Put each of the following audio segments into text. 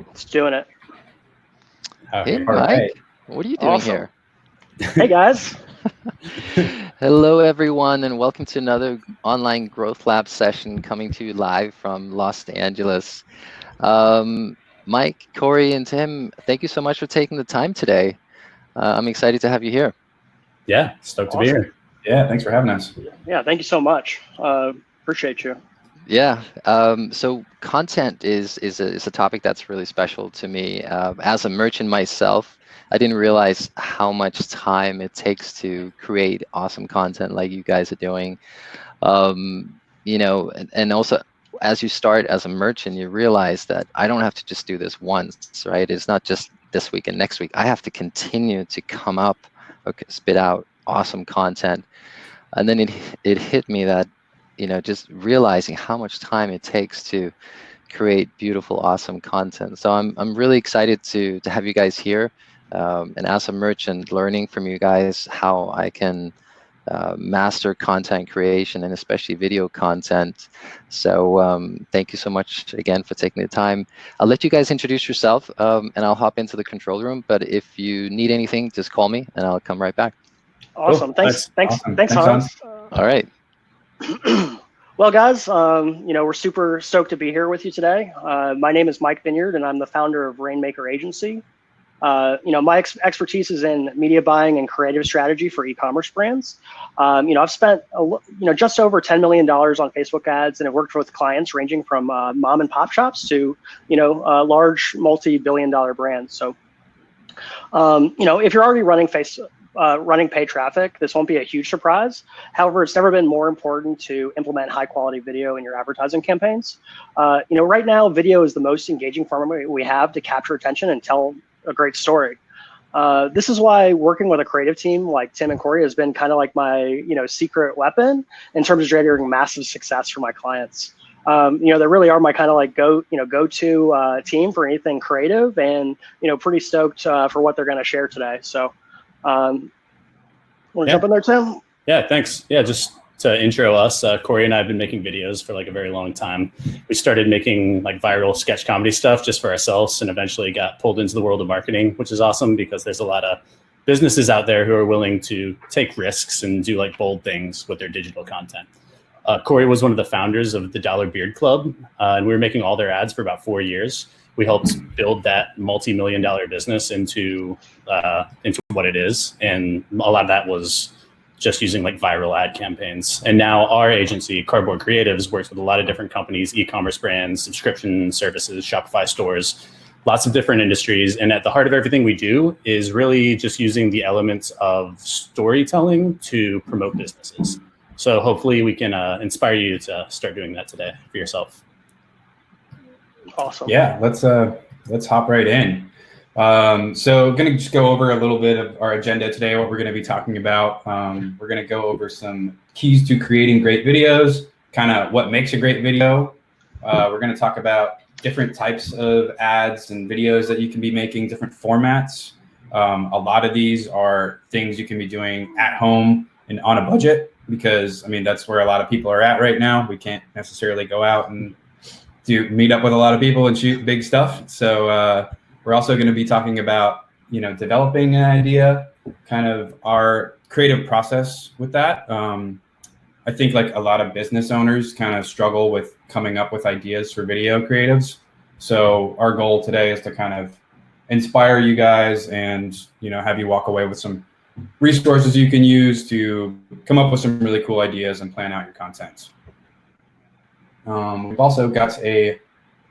It's doing it. Hey, Mike. What are you doing here? Hey, guys. Hello, everyone, and welcome to another online growth lab session coming to you live from Los Angeles. Mike, Corey, and Tim, thank you so much for taking the time today. I'm excited to have you here. Yeah, stoked to be here. Yeah, thanks for having us. Yeah, thank you so much. Appreciate you. Yeah, so content is a topic that's really special to me. As a merchant myself, I didn't realize how much time it takes to create awesome content like you guys are doing. You know, and also as you start as a merchant, you realize that I don't have to just do this once, right? It's not just this week and next week. I have to continue to come up, spit out awesome content. And then it hit me that, you know, just realizing how much time it takes to create beautiful, awesome content. So I'm really excited to have you guys here, and as a merchant, learning from you guys how I can master content creation and especially video content. So thank you so much again for taking the time. I'll let you guys introduce yourself, and I'll hop into the control room. But if you need anything, just call me and I'll come right back. Awesome. Cool. Thanks, Awesome. Hans. All right. Well, guys, you know, we're super stoked to be here with you today. My name is Mike Vineyard, and I'm the founder of Rainmaker Agency. You know, my expertise is in media buying and creative strategy for e-commerce brands. You know, I've spent just over $10 million on Facebook ads, and have worked with clients ranging from mom and pop shops to large multi-billion-dollar brands. So, you know, if you're already running paid traffic, this won't be a huge surprise. However, it's never been more important to implement high quality video in your advertising campaigns. You know, right now, video is the most engaging form we have to capture attention and tell a great story. This is why working with a creative team like Tim and Corey has been kind of like my, secret weapon in terms of generating massive success for my clients. They really are my kind of like go-to team for anything creative, and pretty stoked for what they're going to share today. So, want to jump in there, Tim? Yeah, thanks. Yeah, just to intro us, Corey and I have been making videos for like a very long time. We started making like viral sketch comedy stuff just for ourselves, and eventually got pulled into the world of marketing, which is awesome because there's a lot of businesses out there who are willing to take risks and do like bold things with their digital content. Corey was one of the founders of the Dollar Beard Club, and we were making all their ads for about 4 years. We helped build that multi-million-dollar business into what it is, and a lot of that was just using like viral ad campaigns. And now our agency, Cardboard Creatives, works with a lot of different companies, e-commerce brands, subscription services, Shopify stores, lots of different industries. And at the heart of everything we do is really just using the elements of storytelling to promote businesses. So hopefully we can inspire you to start doing that today for yourself. Awesome. Yeah, let's hop right in. So going to just go over a little bit of our agenda today, what we're going to be talking about. We're going to go over some keys to creating great videos, kind of what makes a great video. We're going to talk about different types of ads and videos that you can be making, different formats. A lot of these are things you can be doing at home and on a budget, because I mean, that's where a lot of people are at right now. We can't necessarily go out and meet up with a lot of people and shoot big stuff. So we're also going to be talking about, developing an idea, kind of our creative process with that. I think like a lot of business owners kind of struggle with coming up with ideas for video creatives. So our goal today is to kind of inspire you guys and, have you walk away with some resources you can use to come up with some really cool ideas and plan out your content. We've also got a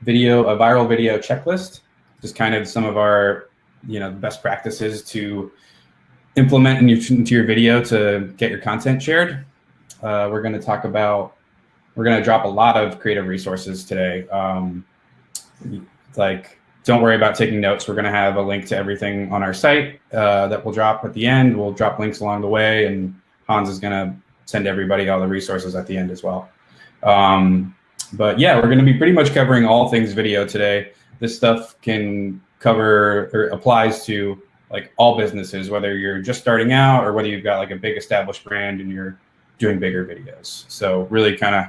viral video checklist, just kind of some of our, best practices to implement into your video to get your content shared. We're going to drop a lot of creative resources today. Don't worry about taking notes. We're going to have a link to everything on our site that we'll drop at the end. We'll drop links along the way, and Hans is going to send everybody all the resources at the end as well. But yeah, we're going to be pretty much covering all things video today. This stuff can cover or applies to like all businesses, whether you're just starting out or whether you've got like a big established brand and you're doing bigger videos. So really kind of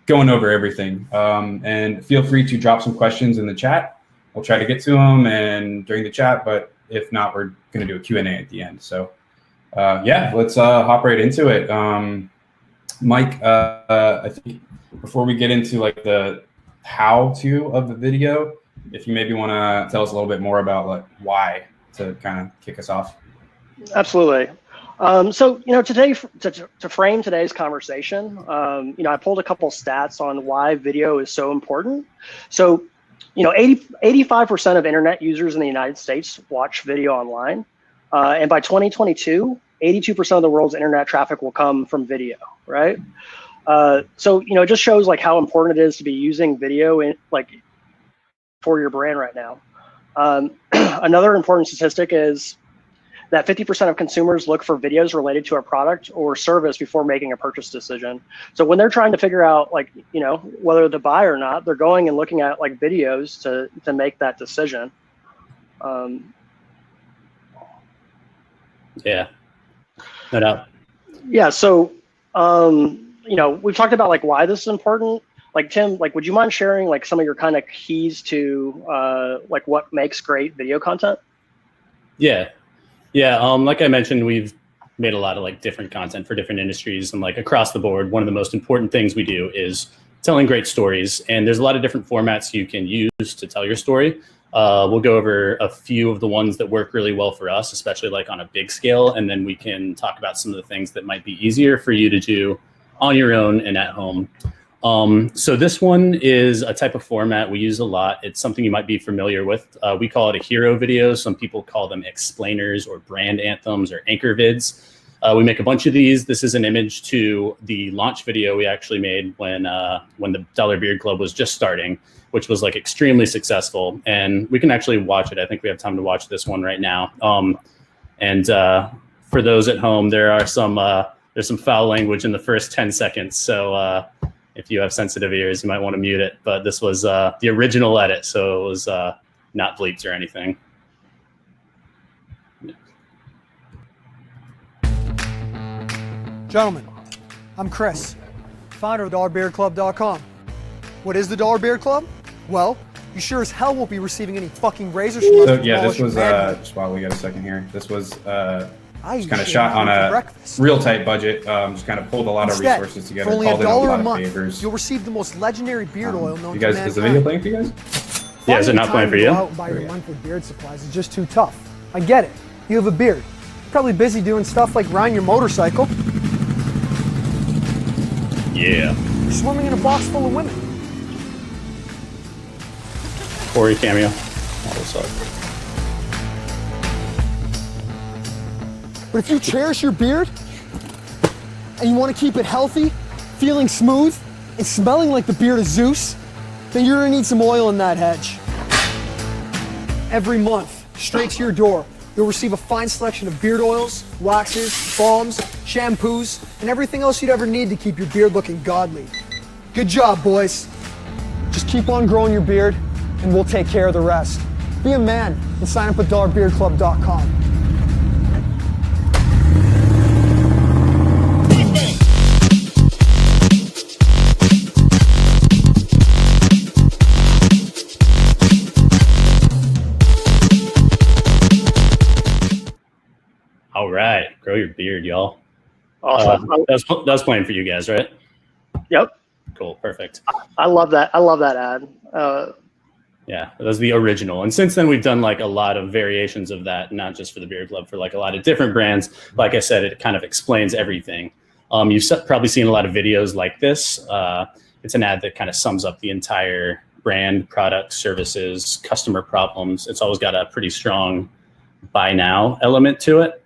going over everything. And feel free to drop some questions in the chat. we'll try to get to them and during the chat, but if not, we're going to do a Q&A at the end. So yeah, let's hop right into it. Mike, I think before we get into like the how-to of the video, if you maybe want to tell us a little bit more about like why to kind of kick us off. Absolutely. So, today, to frame today's conversation, I pulled a couple stats on why video is so important. So, 85% of internet users in the United States watch video online. And by 2022, 82% of the world's internet traffic will come from video, right? So, it just shows like how important it is to be using video for your brand right now. Another important statistic is that 50% of consumers look for videos related to a product or service before making a purchase decision. So when they're trying to figure out whether to buy or not, they're going and looking at like videos to make that decision. Yeah, no doubt. Yeah, so we've talked about like why this is important. Like Tim, like would you mind sharing like some of your kind of keys to like what makes great video content? Yeah. Like I mentioned, we've made a lot of like different content for different industries, and like across the board, one of the most important things we do is telling great stories. And there's a lot of different formats you can use to tell your story. We'll go over a few of the ones that work really well for us, especially like on a big scale. And then we can talk about some of the things that might be easier for you to do on your own and at home. So this one is a type of format we use a lot. It's something you might be familiar with. We call it a hero video. Some people call them explainers or brand anthems or anchor vids. We make a bunch of these. This is an image to the launch video we actually made when the Dollar Beard Club was just starting, which was like extremely successful. And we can actually watch it. I think we have time to watch this one right now. And for those at home, there's some foul language in the first 10 seconds. So if you have sensitive ears, you might want to mute it. But this was the original edit, so it was not bleeped or anything. Gentlemen, I'm Chris, founder of DollarBeardClub.com. What is the Dollar Beard Club? Well, you sure as hell won't be receiving any fucking razors from us. So yeah, this was just while we got a second here. This was just kind of shot on a real tight budget. Just kind of pulled a lot of resources together. For only called in a $1 lot a month, of favors. you'll receive the most legendary beard oil known You to guys, mankind. is the video playing for you guys? Yeah, is it not playing for you? Go out and buy your monthly beard supplies is just too tough. I get it. You have a beard. You're probably busy doing stuff like riding your motorcycle. Yeah. You're swimming in a box full of women. Corey cameo. All this up. But if you cherish your beard and you want to keep it healthy, feeling smooth, and smelling like the beard of Zeus, then you're going to need some oil in that hedge. Every month, straight to your door, you'll receive a fine selection of beard oils, waxes, balms, shampoos, and everything else you'd ever need to keep your beard looking godly. Good job, boys. Just keep on growing your beard, and we'll take care of the rest. Be a man and sign up at DollarBeardClub.com. All right, grow your beard, y'all. Awesome. That was playing for you guys, right? Yep. Cool, perfect. I love that. I love that ad. Yeah, that was the original. And since then, we've done like a lot of variations of that, not just for the Beard Club, for like a lot of different brands. Like I said, it kind of explains everything. You've probably seen a lot of videos like this. It's an ad that kind of sums up the entire brand, product, services, customer problems. It's always got a pretty strong buy now element to it.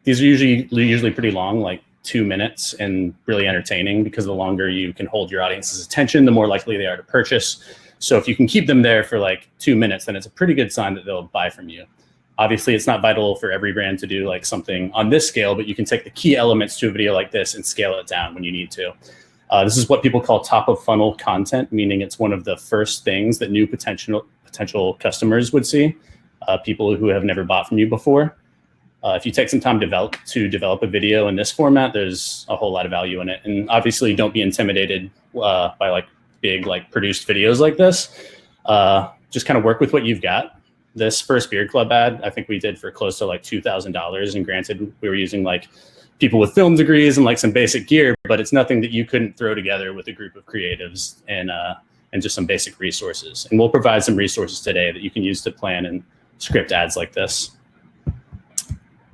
These are usually pretty long, like 2 minutes, and really entertaining, because the longer you can hold your audience's attention, the more likely they are to purchase. So if you can keep them there for like 2 minutes, then it's a pretty good sign that they'll buy from you. Obviously, it's not vital for every brand to do like something on this scale, but you can take the key elements to a video like this and scale it down when you need to. This is what people call top of funnel content, meaning it's one of the first things that new potential customers would see, people who have never bought from you before. If you take some time to develop a video in this format, there's a whole lot of value in it. And obviously, don't be intimidated by like big like produced videos like this. just kind of work with what you've got. This first Beard Club ad, I think we did for close to like $2,000. And granted, we were using like people with film degrees and like some basic gear, but it's nothing that you couldn't throw together with a group of creatives and just some basic resources. And we'll provide some resources today that you can use to plan and script ads like this.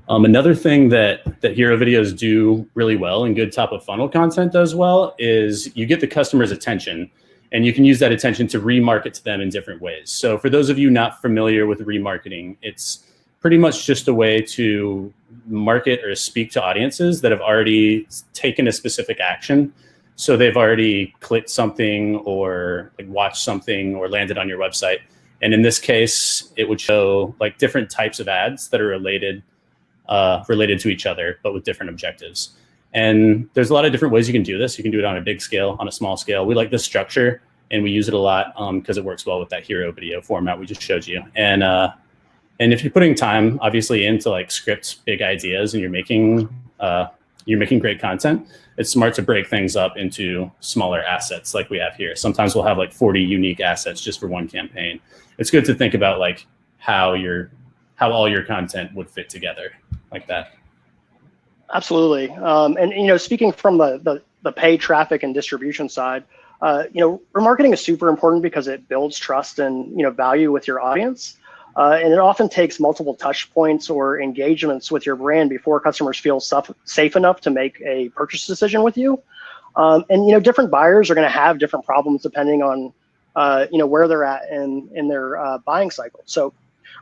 Another thing that hero videos do really well and good top of funnel content does well is you get the customer's attention, and you can use that attention to remarket to them in different ways. So for those of you not familiar with remarketing, it's pretty much just a way to market or speak to audiences that have already taken a specific action. So they've already clicked something or like watched something or landed on your website. And in this case, it would show like different types of ads that are related to each other, but with different objectives. And there's a lot of different ways you can do this. You can do it on a big scale, on a small scale. We like this structure, and we use it a lot because it works well with that hero video format we just showed you. And if you're putting time, obviously, into like script big ideas, and you're making great content, it's smart to break things up into smaller assets like we have here. Sometimes we'll have like 40 unique assets just for one campaign. It's good to think about like how all your content would fit together like that. Absolutely. And speaking from the paid traffic and distribution side, remarketing is super important because it builds trust and value with your audience. And it often takes multiple touch points or engagements with your brand before customers feel safe enough to make a purchase decision with you. And different buyers are going to have different problems depending on where they're at in their buying cycle. So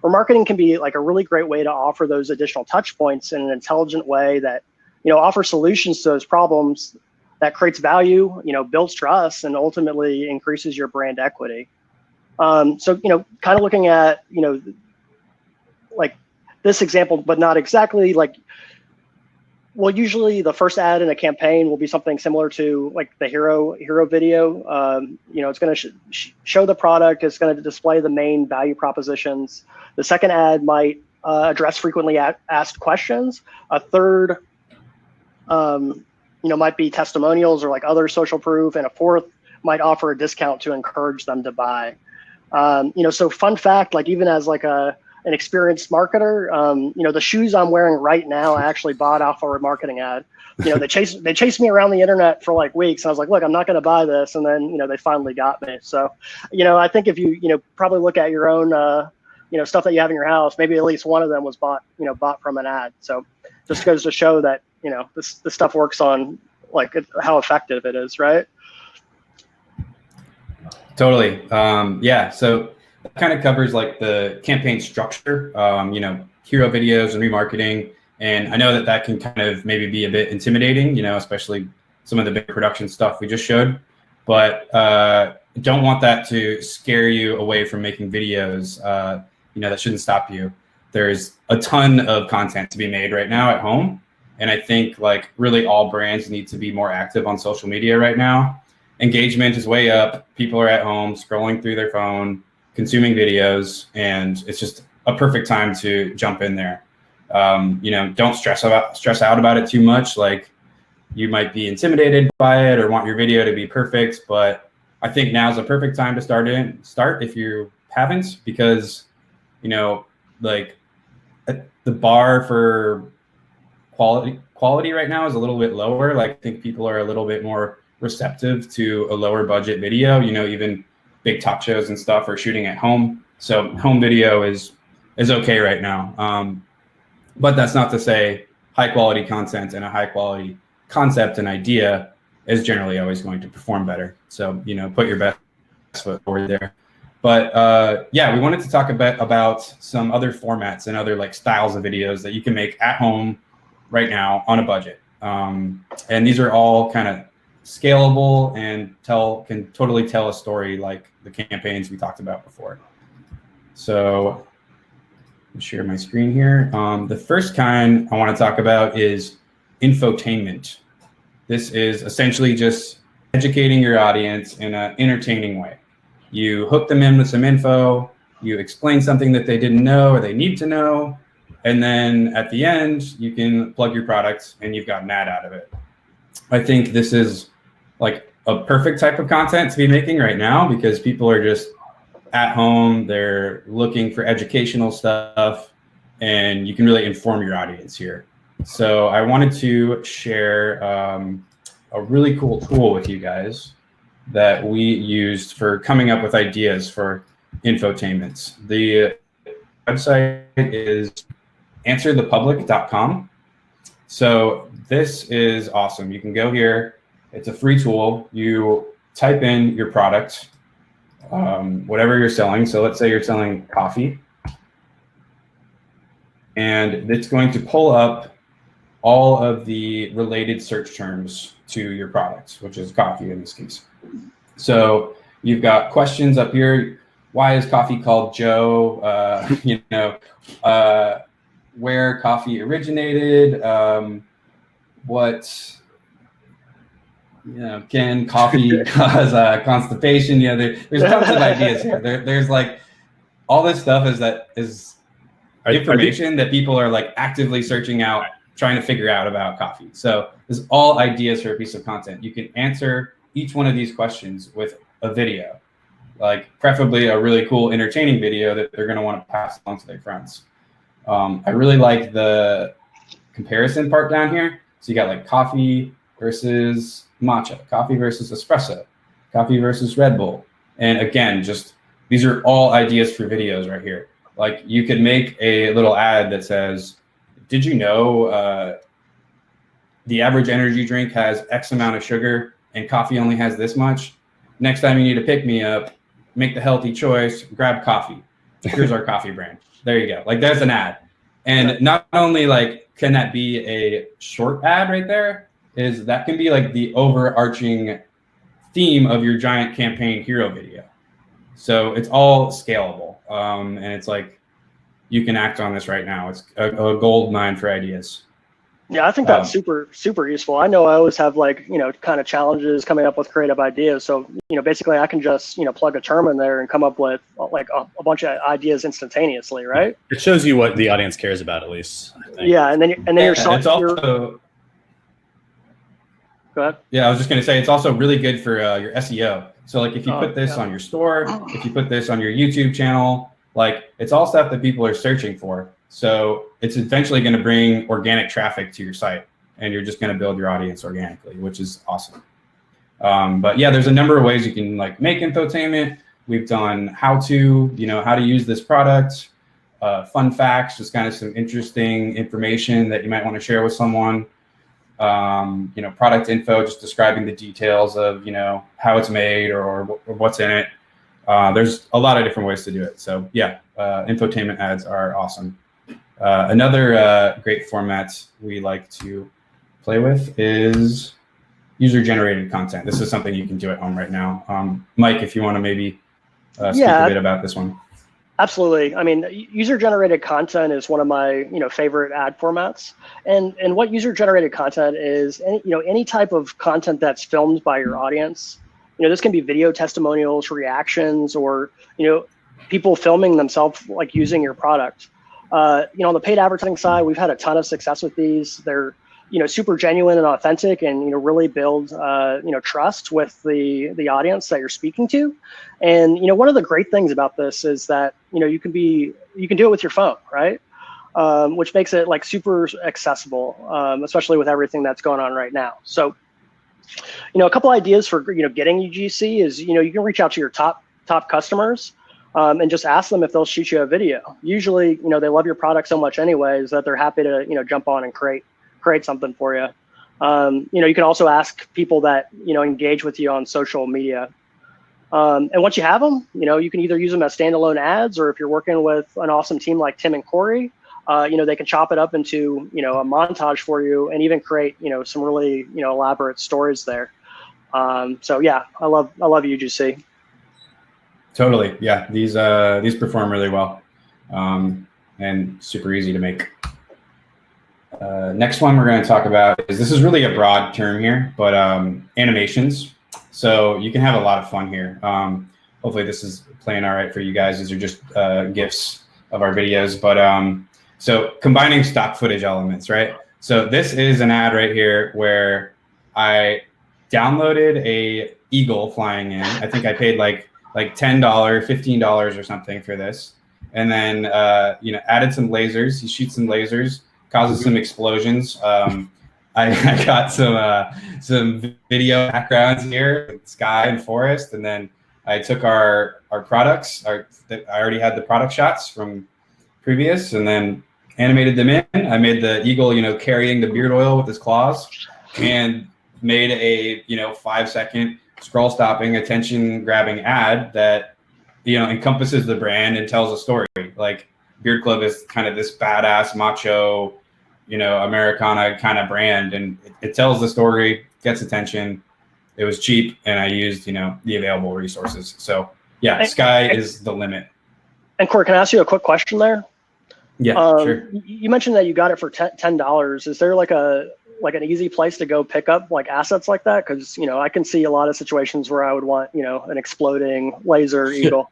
remarketing can be like a really great way to offer those additional touch points in an intelligent way that, offer solutions to those problems, that creates value, builds trust, and ultimately increases your brand equity. So, kind of looking at, like this example, but not exactly like, well, usually the first ad in a campaign will be something similar to like the hero video. It's going to show the product. It's going to display the main value propositions. The second ad might address frequently asked questions. A third, might be testimonials or like other social proof. And a fourth might offer a discount to encourage them to buy. So fun fact, like even as like an experienced marketer, the shoes I'm wearing right now, I actually bought off a remarketing ad. They chased me around the internet for like weeks. And I was like, look, I'm not going to buy this. And then, they finally got me. So, I think if you, probably look at your own, stuff that you have in your house, maybe at least one of them was bought from an ad. So just goes to show that, this stuff works on like how effective it is, right? Totally. So that kind of covers like the campaign structure, hero videos and remarketing. And I know that can kind of maybe be a bit intimidating, especially some of the big production stuff we just showed, but don't want that to scare you away from making videos. That shouldn't stop you. There's a ton of content to be made right now at home. And I think like really all brands need to be more active on social media right now. Engagement is way up. People are at home scrolling through their phone, consuming videos, and it's just a perfect time to jump in there. Don't stress out about it too much. Like you might be intimidated by it or want your video to be perfect, but I think now's a perfect time to start if you haven't, because like the bar for quality right now is a little bit lower. Like I think people are a little bit more receptive to a lower budget video. Even big talk shows and stuff are shooting at home, so home video is okay right now. But that's not to say high quality content and a high quality concept and idea is generally always going to perform better. So put your best foot forward there. But we wanted to talk a bit about some other formats and other like styles of videos that you can make at home right now on a budget. And these are all kind of scalable and can totally tell a story like the campaigns we talked about before. So I'll share my screen here. The first kind I want to talk about is infotainment. This is essentially just educating your audience in an entertaining way. You hook them in with some info, you explain something that they didn't know or they need to know, and then at the end, you can plug your product and you've got an ad out of it. I think this is like a perfect type of content to be making right now because people are just at home, they're looking for educational stuff, and you can really inform your audience here. So I wanted to share a really cool tool with you guys that we used for coming up with ideas for infotainments. The website is answerthepublic.com. So this is awesome. You can go here. It's a free tool. You type in your product, whatever you're selling. So let's say you're selling coffee. And it's going to pull up all of the related search terms to your product, which is coffee in this case. So you've got questions up here. Why is coffee called Joe? Where coffee originated? Can coffee cause constipation? There's tons of ideas here. There's like all this stuff is information that people are like actively searching out, trying to figure out about coffee. So there's all ideas for a piece of content. You can answer each one of these questions with a video, like preferably a really cool, entertaining video that they're going to want to pass on to their friends. I really like the comparison part down here. So you got like coffee versus matcha, coffee versus espresso, coffee versus Red Bull. And again, just these are all ideas for videos right here. Like you could make a little ad that says, did you know the average energy drink has X amount of sugar and coffee only has this much? Next time you need to pick me up, make the healthy choice, grab coffee. Here's our coffee brand. There you go. Like there's an ad. And not only like can that be a short ad right there, is that can be like the overarching theme of your giant campaign hero video. So it's all scalable. And it's like, you can act on this right now. It's a gold mine for ideas. Yeah, I think that's super useful. I know I always have like, kind of challenges coming up with creative ideas. So, basically I can just, plug a term in there and come up with like a bunch of ideas instantaneously, right? It shows you what the audience cares about, at least. I think. Yeah, and then you're it's also. Go ahead. Yeah, I was just going to say, it's also really good for your SEO. So like if you put this on your store, if you put this on your YouTube channel, like it's all stuff that people are searching for. So it's eventually going to bring organic traffic to your site, and you're just going to build your audience organically, which is awesome. But yeah, there's a number of ways you can like make infotainment. We've done how to use this product, fun facts, just kind of some interesting information that you might want to share with someone. Product info, just describing the details of, how it's made or what's in it. There's a lot of different ways to do it. So yeah, infotainment ads are awesome. Another great format we like to play with is user-generated content. This is something you can do at home right now. Mike, if you want to maybe speak a bit about this one. Absolutely. I mean, user-generated content is one of my favorite ad formats. And what user-generated content is, any type of content that's filmed by your audience. This can be video testimonials, reactions, or people filming themselves like using your product. On the paid advertising side, we've had a ton of success with these. They're super genuine and authentic, and really build trust with the audience that you're speaking to. And one of the great things about this is that you can do it with your phone, right? Which makes it like super accessible, especially with everything that's going on right now. So a couple ideas for getting UGC is you can reach out to your top customers and just ask them if they'll shoot you a video. Usually they love your product so much anyways that they're happy to jump on and create something for you. You can also ask people that engage with you on social media. And once you have them, you can either use them as standalone ads, or if you're working with an awesome team like Tim and Corey, they can chop it up into a montage for you, and even create some really elaborate stories there. So yeah, I love UGC. Totally, yeah. These perform really well, and super easy to make. Next one we're going to talk about this is really a broad term here, but animations. So you can have a lot of fun here. Hopefully this is playing all right for you guys. These are just GIFs of our videos, but so combining stock footage elements, right? So this is an ad right here where I downloaded a eagle flying in. I think I paid like like $10, $15 or something for this. And then, added some lasers. He shoots some lasers, causes some explosions. I got some video backgrounds here, sky and forest. And then I took our products, I already had the product shots from previous, and then animated them in. I made the eagle, carrying the beard oil with his claws, and made a 5-second scroll stopping, attention grabbing ad that encompasses the brand and tells a story. Like Beard Club is kind of this badass macho, Americana kind of brand, and it tells the story, gets attention. It was cheap, and I used the available resources. So yeah, sky is the limit. And Corey, can I ask you a quick question there? Yeah, sure. You mentioned that you got it for $10. Is there like an easy place to go pick up like assets like that? Because I can see a lot of situations where I would want an exploding laser eagle.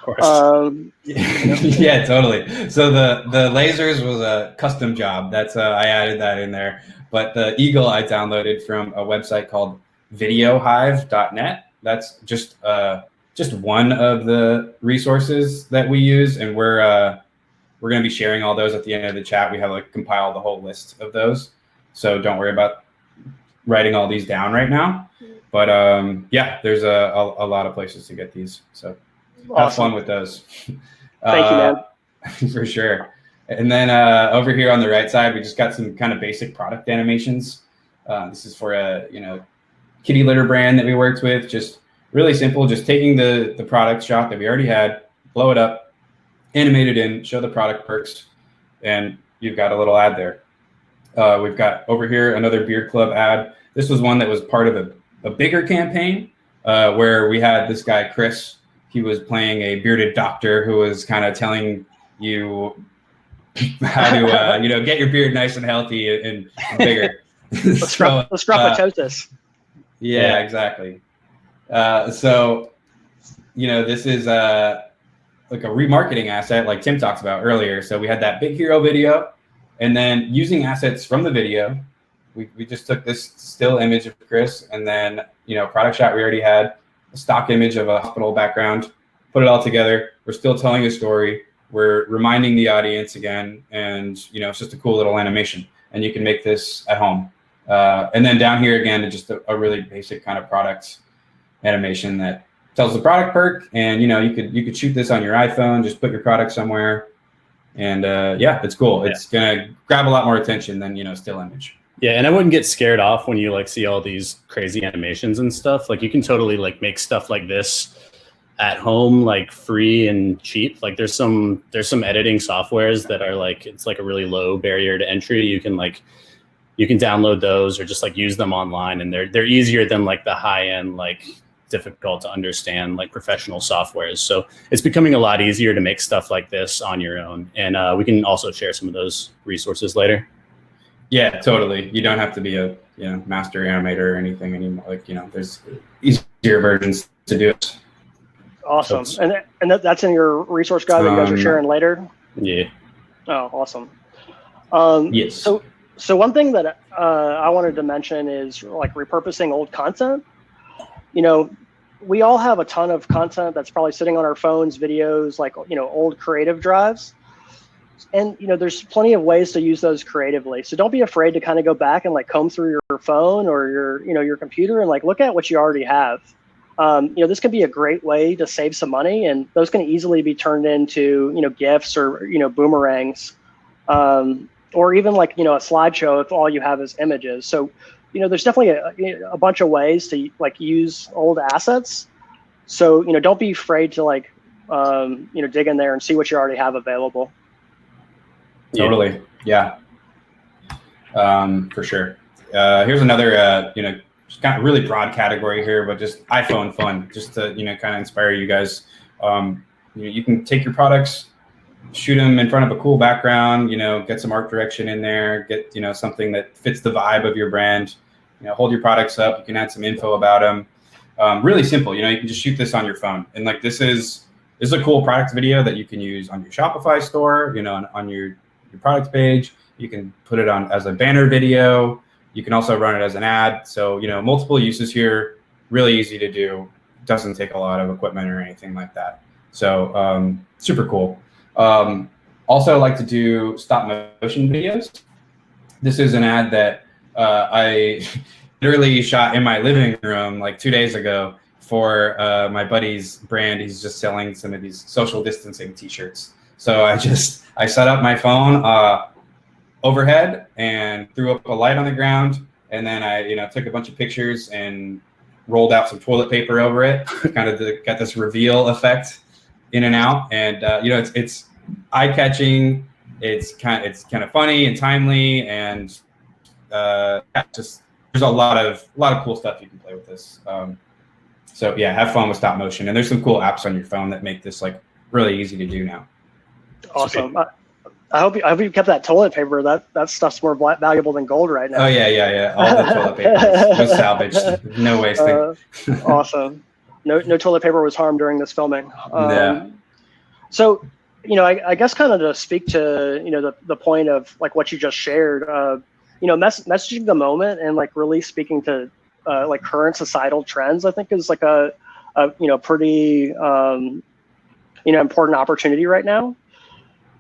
Of course. Yeah, totally. So the lasers was a custom job. That's I added that in there. But the eagle I downloaded from a website called videohive.net. That's just one of the resources that we use, and we're going to be sharing all those at the end of the chat. We have compiled the whole list of those. So don't worry about writing all these down right now. But there's a lot of places to get these. So have fun with those. Thank you, man. For sure. And then over here on the right side, we just got some kind of basic product animations. This is for a kitty litter brand that we worked with. Just really simple, just taking the product shot that we already had, blow it up, animate it in, show the product perks, and you've got a little ad there. We've got over here another Beard Club ad. This was one that was part of a bigger campaign where we had this guy, Chris. He was playing a bearded doctor who was kind of telling you how to get your beard nice and healthy and bigger. Scropatosis. Yeah, exactly. So this is like a remarketing asset like Tim talks about earlier. So we had that big hero video, and then using assets from the video, we just took this still image of Chris, and then product shot we already had, a stock image of a hospital background, put it all together. We're still telling a story. We're reminding the audience again, and it's just a cool little animation, and you can make this at home. And then down here again, just a really basic kind of product animation that tells the product perk, and you could shoot this on your iPhone, just put your product somewhere, and it's cool. It's gonna grab a lot more attention than still image. Yeah, and I wouldn't get scared off when you see all these crazy animations and stuff. You can totally make stuff like this at home, free and cheap. There's some editing softwares that are it's a really low barrier to entry. You can download those or just use them online, and they're easier than the high end difficult to understand professional softwares. So it's becoming a lot easier to make stuff like this on your own, and we can also share some of those resources later. Yeah, totally. You don't have to be a master animator or anything anymore. There's easier versions to do it. Awesome. And that's in your resource guide that you guys are sharing later? Yeah. Oh, awesome. Yes. So one thing that I wanted to mention is repurposing old content. We all have a ton of content that's probably sitting on our phones, videos, old creative drives. And, there's plenty of ways to use those creatively. So don't be afraid to kind of go back and comb through your phone or your computer and look at what you already have. This can be a great way to save some money, and those can easily be turned into, GIFs or, boomerangs, or even a slideshow if all you have is images. So, there's definitely a bunch of ways to use old assets. So, don't be afraid to dig in there and see what you already have available. Totally. Yeah. For sure. Here's another, just kind of really broad category here, but just iPhone fun, just to, kind of inspire you guys. You can take your products, shoot them in front of a cool background, get some art direction in there, get, something that fits the vibe of your brand, hold your products up. You can add some info about them. Really simple, you can just shoot this on your phone. And this is a cool product video that you can use on your Shopify store, on your product page. You can put it on as a banner video. You can also run it as an ad. So, multiple uses here, really easy to do. doesn't take a lot of equipment or anything like that. So super cool. Also, I like to do stop motion videos. This is an ad that I literally shot in my living room like 2 days ago for my buddy's brand. He's just selling some of these social distancing t-shirts. So I set up my phone overhead and threw up a light on the ground, and then I took a bunch of pictures and rolled out some toilet paper over it, kind of got this reveal effect in and out. And it's eye-catching. It's kind of funny and timely, and just there's a lot of cool stuff you can play with this. So yeah, have fun with stop motion, and there's some cool apps on your phone that make this like really easy to do now. Awesome. I hope you kept that toilet paper. That stuff's more valuable than gold right now. Oh yeah. All the toilet paper was salvaged. No wasting. Awesome. No toilet paper was harmed during this filming. Yeah. So, I guess kind of to speak to the point of like what you just shared. Messaging the moment and like really speaking to like current societal trends, I think is like a pretty important opportunity right now.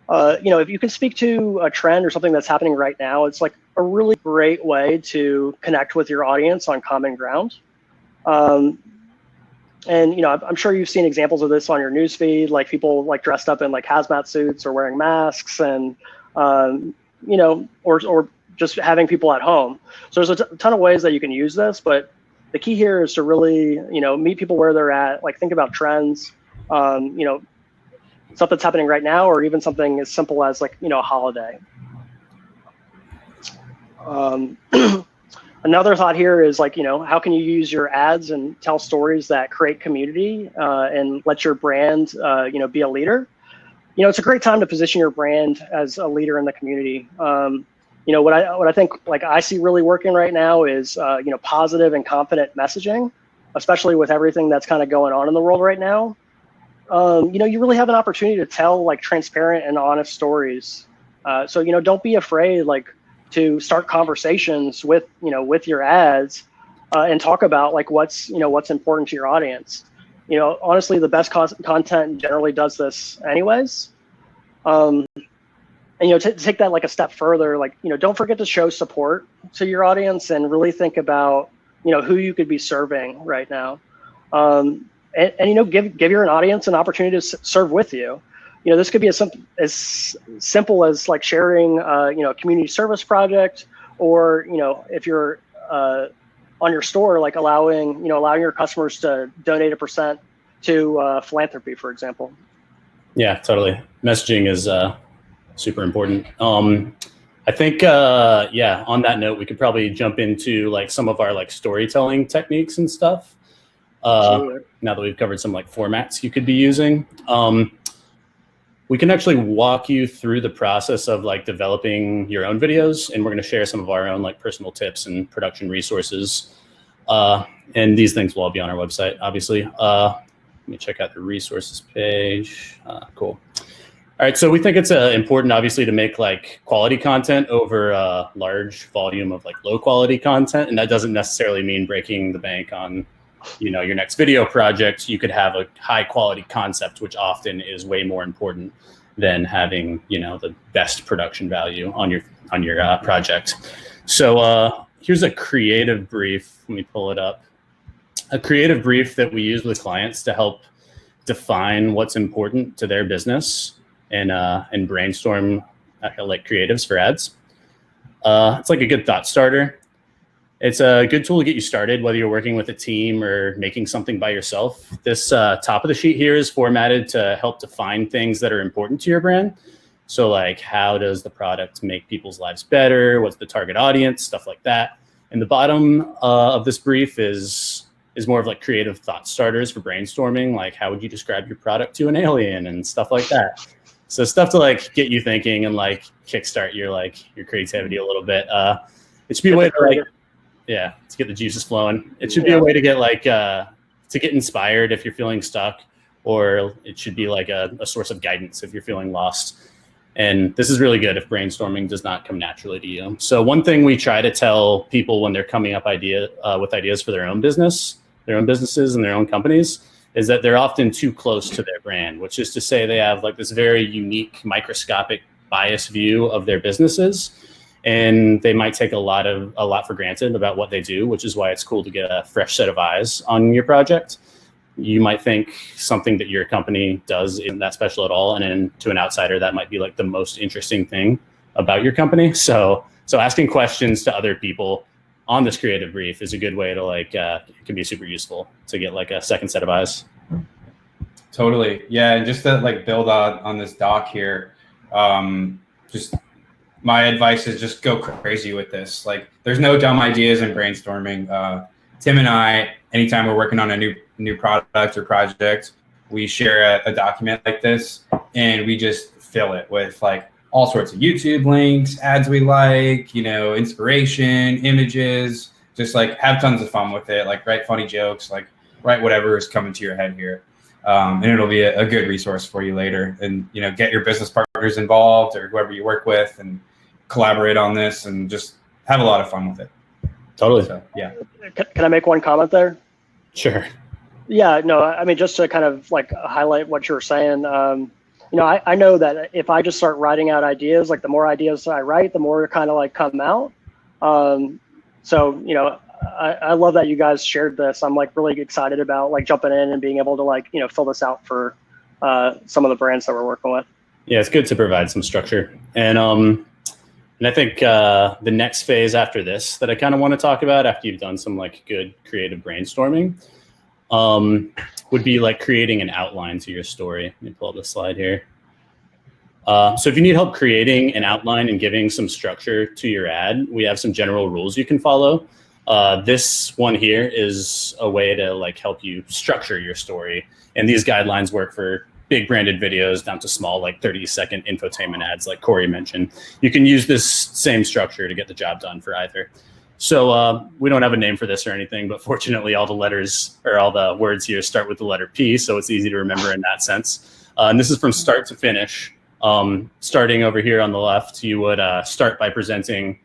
If you can speak to a trend or something that's happening right now, it's like a really great way to connect with your audience on common ground. I'm sure you've seen examples of this on your newsfeed, like people like dressed up in like hazmat suits or wearing masks, and or just having people at home. So there's a ton of ways that you can use this, but the key here is to really meet people where they're at. Like think about trends. Stuff that's happening right now, or even something as simple as like, a holiday. Another thought here is like, how can you use your ads and tell stories that create community and let your brand, be a leader? It's a great time to position your brand as a leader in the community. What I think like I see really working right now is, positive and confident messaging, especially with everything that's kind of going on in the world right now. You really have an opportunity to tell like transparent and honest stories. So don't be afraid like to start conversations with your ads and talk about like what's important to your audience. Honestly, the best content generally does this anyways. And to take that like a step further, like don't forget to show support to your audience and really think about who you could be serving right now. And give your audience an opportunity to serve with you. This could be as simple as like sharing a community service project, or if you're on your store, like allowing your customers to donate 1% to philanthropy, for example. Yeah, totally. Messaging is super important. I think on that note, we could probably jump into like some of our like storytelling techniques and stuff. Now that we've covered some like formats you could be using, we can actually walk you through the process of like developing your own videos, and we're going to share some of our own like personal tips and production resources. And these things will all be on our website, obviously. Let me check out the resources page. Cool. All right, so we think it's important, obviously, to make like quality content over a large volume of like low quality content, and that doesn't necessarily mean breaking the bank on your next video project. You could have a high quality concept, which often is way more important than having, the best production value on your project. So here's a creative brief. Let me pull it up. A creative brief that we use with clients to help define what's important to their business and brainstorm like creatives for ads. It's like a good thought starter. It's a good tool to get you started, whether you're working with a team or making something by yourself. This top of the sheet here is formatted to help define things that are important to your brand. So like, how does the product make people's lives better? What's the target audience? Stuff like that. And the bottom of this brief is more of like creative thought starters for brainstorming. Like, how would you describe your product to an alien and stuff like that? So stuff to like get you thinking and like kickstart your creativity a little bit. It should be a way to like, yeah, to get the juices flowing. It should be a way to get like to get inspired if you're feeling stuck, or it should be like a source of guidance if you're feeling lost. And this is really good if brainstorming does not come naturally to you. So one thing we try to tell people when they're coming up with ideas for their own business their own businesses and their own companies is that they're often too close to their brand, which is to say they have like this very unique microscopic bias view of their businesses. And they might take a lot for granted about what they do, which is why it's cool to get a fresh set of eyes on your project. You might think something that your company does isn't that special at all. And then to an outsider, that might be like the most interesting thing about your company. So asking questions to other people on this creative brief is a good way to it can be super useful to get like a second set of eyes. Totally. Yeah. And just to like build on this doc here, just my advice is just go crazy with this. Like there's no dumb ideas in brainstorming. Tim and I, anytime we're working on a new product or project, we share a document like this and we just fill it with like all sorts of YouTube links, ads we like, inspiration, images, just like have tons of fun with it. Like write funny jokes, like write whatever is coming to your head here. And it'll be a good resource for you later. And, get your business partners involved or whoever you work with and collaborate on this and just have a lot of fun with it. Totally. So, yeah. Can I make one comment there? Sure. Yeah, no, I mean, just to kind of like highlight what you're saying, I know that if I just start writing out ideas, like the more ideas I write, the more kind of like come out. So, I love that you guys shared this. I'm like really excited about like jumping in and being able to like, fill this out for some of the brands that we're working with. Yeah, it's good to provide some structure. And I think the next phase after this that I kind of want to talk about after you've done some like good creative brainstorming would be like creating an outline to your story. Let me pull up the slide here. So if you need help creating an outline and giving some structure to your ad, we have some general rules you can follow. This one here is a way to like help you structure your story. And these guidelines work for big branded videos down to small, like 30-second infotainment ads, like Corey mentioned. You can use this same structure to get the job done for either. So we don't have a name for this or anything, but fortunately all the letters or all the words here start with the letter P, so it's easy to remember in that sense. And this is from start to finish. Starting over here on the left, you would start by presenting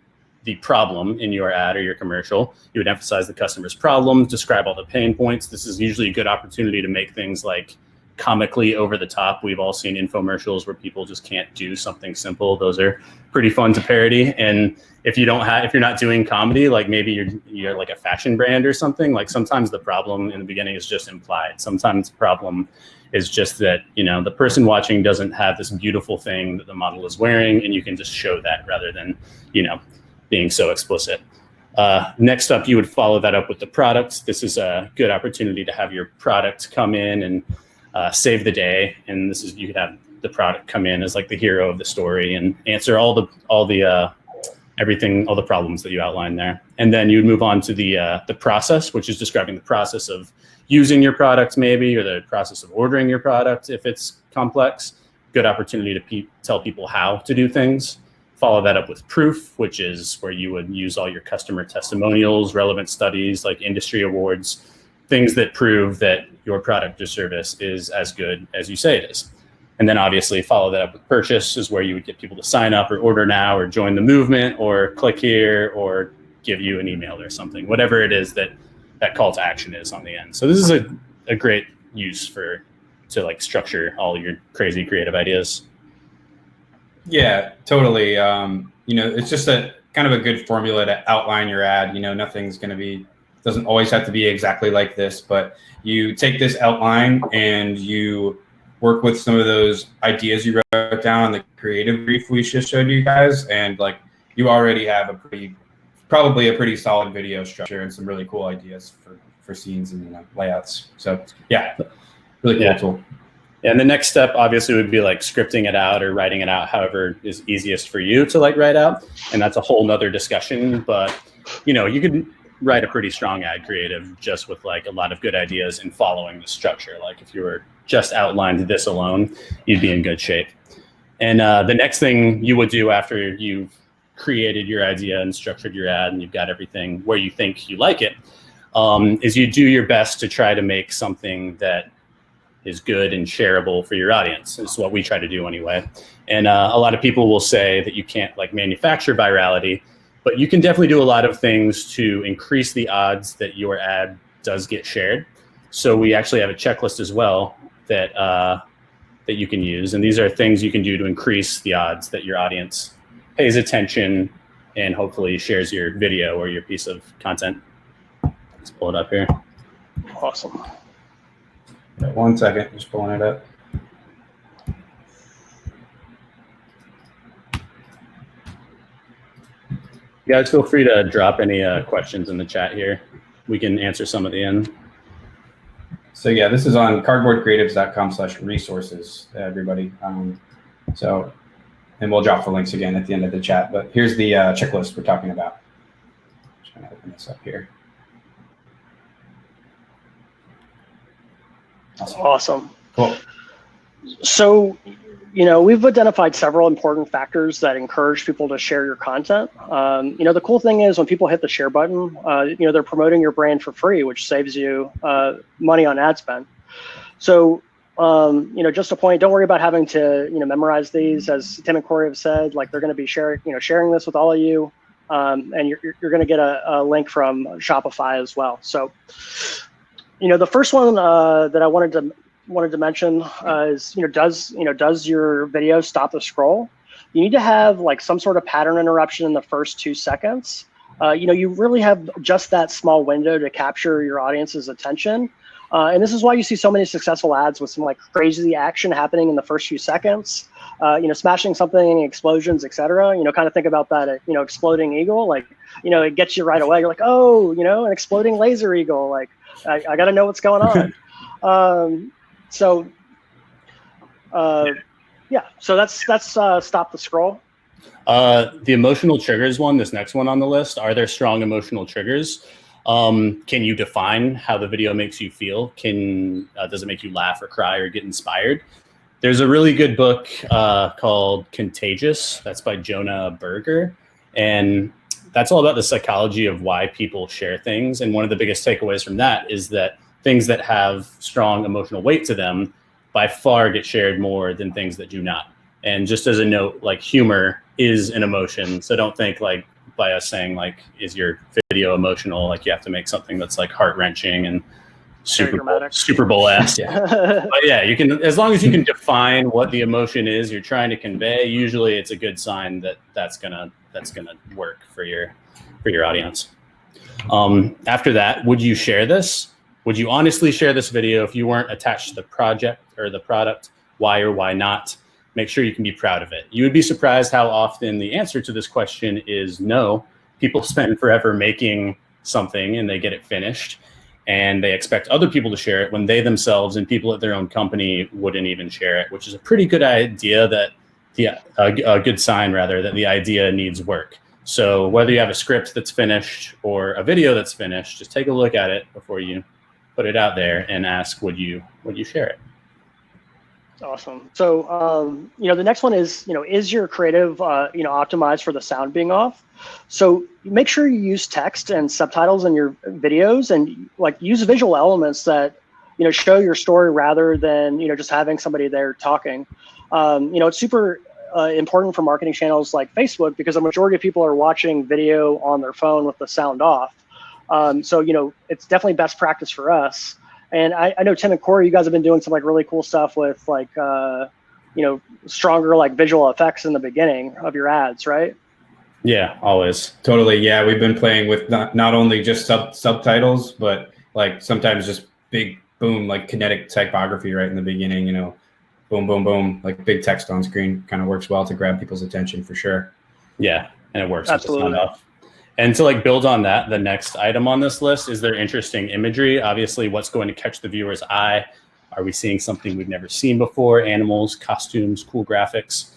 the problem in your ad or your commercial. You would emphasize the customer's problems, describe all the pain points. This is usually a good opportunity to make things like comically over the top. We've all seen infomercials where people just can't do something simple. Those are pretty fun to parody. And if you're not doing comedy, like maybe you're like a fashion brand or something, like sometimes the problem in the beginning is just implied. Sometimes the problem is just that, the person watching doesn't have this beautiful thing that the model is wearing, and you can just show that rather than, being so explicit. Next up, you would follow that up with the product. This is a good opportunity to have your product come in and save the day. And you could have the product come in as like the hero of the story and answer all the problems that you outlined there. And then you'd move on to the process, which is describing the process of using your product maybe, or the process of ordering your product if it's complex. Good opportunity to tell people how to do things. Follow that up with proof, which is where you would use all your customer testimonials, relevant studies like industry awards, things that prove that your product or service is as good as you say it is. And then obviously follow that up with purchase, is where you would get people to sign up or order now or join the movement or click here or give you an email or something, whatever it is that call to action is on the end. So this is a great use to like structure all your crazy creative ideas. Yeah, totally. It's just a kind of a good formula to outline your ad. Nothing's going to doesn't always have to be exactly like this, but you take this outline and you work with some of those ideas you wrote down on the creative brief we just showed you guys. And like, you already have probably a pretty solid video structure and some really cool ideas for scenes and layouts. So yeah, really cool tool. And the next step obviously would be like scripting it out or writing it out, however is easiest for you to like write out. And that's a whole nother discussion, but you could write a pretty strong ad creative just with like a lot of good ideas and following the structure. Like if you were just outlined this alone, you'd be in good shape. And the next thing you would do after you've created your idea and structured your ad and you've got everything where you think you like it, is you do your best to try to make something that is good and shareable for your audience. It's what we try to do anyway. And a lot of people will say that you can't like manufacture virality, but you can definitely do a lot of things to increase the odds that your ad does get shared. So we actually have a checklist as well that that you can use. And these are things you can do to increase the odds that your audience pays attention and hopefully shares your video or your piece of content. Let's pull it up here. Awesome. 1 second, just pulling it up. You guys feel free to drop any questions in the chat here. We can answer some at the end. So yeah, this is on cardboardcreatives.com/resources, everybody. And we'll drop the links again at the end of the chat. But here's the checklist we're talking about. Just gonna open this up here. Awesome. Cool. So, we've identified several important factors that encourage people to share your content. The cool thing is when people hit the share button, they're promoting your brand for free, which saves you money on ad spend. So, just a point, don't worry about having to, memorize these. As Tim and Corey have said, like they're going to be sharing this with all of you. And you're going to get a link from Shopify as well. So, the first one that I wanted to mention is, does your video stop the scroll? You need to have like some sort of pattern interruption in the first 2 seconds. You really have just that small window to capture your audience's attention. And this is why you see so many successful ads with some like crazy action happening in the first few seconds, smashing something, explosions, etc. Kind of think about that, exploding eagle, like, it gets you right away. You're like, oh, an exploding laser eagle. Like, I got to know what's going on. So that's stop the scroll. The emotional triggers one, this next one on the list, are there strong emotional triggers? Can you define how the video makes you feel? Does it make you laugh or cry or get inspired? There's a really good book called Contagious. That's by Jonah Berger. And that's all about the psychology of why people share things. And one of the biggest takeaways from that is that things that have strong emotional weight to them by far get shared more than things that do not. And just as a note, like humor is an emotion. So don't think like by us saying like, is your video emotional? Like you have to make something that's like heart wrenching and Super Bowl-esque. Yeah. But yeah, you can, as long as you can define what the emotion is you're trying to convey, usually it's a good sign that that's gonna work for your audience. After that, would you share this? Would you honestly share this video if you weren't attached to the project or the product? Why or why not? Make sure you can be proud of it. You would be surprised how often the answer to this question is no. People spend forever making something and they get it finished and they expect other people to share it when they themselves and people at their own company wouldn't even share it, which is a pretty good idea that a good sign rather that the idea needs work. So whether you have a script that's finished or a video that's finished, just take a look at it before you put it out there and ask, would you share it? Awesome. So, the next one is, is your creative, optimized for the sound being off? So make sure you use text and subtitles in your videos and like use visual elements that, show your story rather than, just having somebody there talking. It's super important for marketing channels like Facebook because the majority of people are watching video on their phone with the sound off. So, it's definitely best practice for us. And I know Tim and Corey, you guys have been doing some like really cool stuff with like, stronger like visual effects in the beginning of your ads, right? Yeah, always. Totally. Yeah, we've been playing with not only just subtitles, but like sometimes just big boom, like kinetic typography right in the beginning, boom, boom, boom, like big text on screen kind of works well to grab people's attention for sure. Yeah, and it works. Absolutely. And to like build on that, the next item on this list is there interesting imagery. Obviously, what's going to catch the viewer's eye? Are we seeing something we've never seen before? Animals, costumes, cool graphics.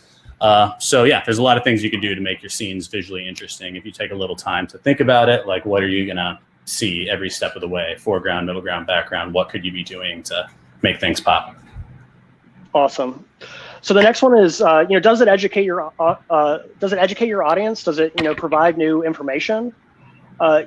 So yeah, there's a lot of things you can do to make your scenes visually interesting. If you take a little time to think about it, like what are you gonna see every step of the way? Foreground, middle ground, background. What could you be doing to make things pop? Awesome. So the next one is, does it educate your audience? Does it, provide new information?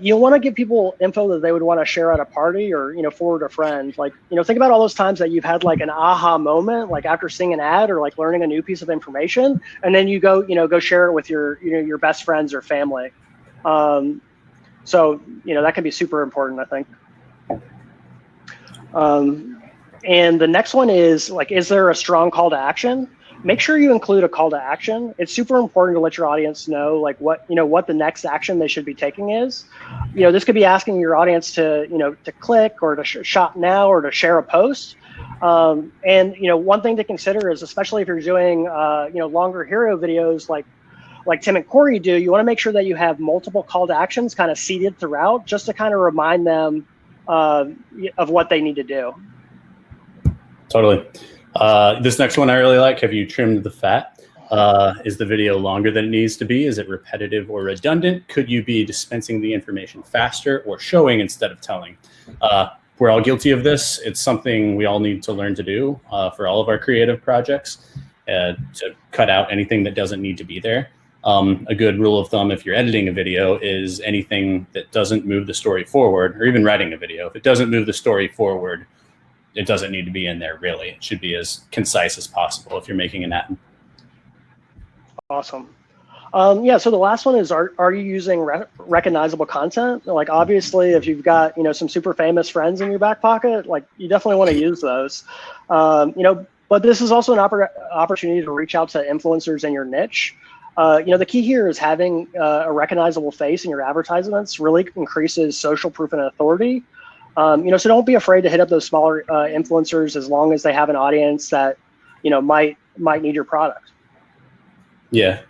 You want to give people info that they would want to share at a party or, forward a friend. Like, think about all those times that you've had like an aha moment, like after seeing an ad or like learning a new piece of information, and then you go share it with your best friends or family. So, that can be super important, I think. And the next one is like, is there a strong call to action? Make sure you include a call to action. It's super important to let your audience know like what the next action they should be taking is. This could be asking your audience to to click or to shop now or to share a post. And one thing to consider is, especially if you're doing longer hero videos like Tim and Corey do, you want to make sure that you have multiple call to actions kind of seeded throughout, just to kind of remind them of what they need to do. Totally. This next one I really like. Have you trimmed the fat? Is the video longer than it needs to be? Is it repetitive or redundant? Could you be dispensing the information faster or showing instead of telling? We're all guilty of this. It's something we all need to learn to do for all of our creative projects, to cut out anything that doesn't need to be there. A good rule of thumb, if you're editing a video, is anything that doesn't move the story forward, or even writing a video, if it doesn't move the story forward, it doesn't need to be in there, really. It should be as concise as possible if you're making an ad. Awesome. So the last one is, are you using recognizable content? Like, obviously, if you've got some super famous friends in your back pocket, like, you definitely want to use those. But this is also an opportunity to reach out to influencers in your niche. The key here is having a recognizable face in your advertisements really increases social proof and authority. So don't be afraid to hit up those smaller influencers, as long as they have an audience that might need your product. Yeah.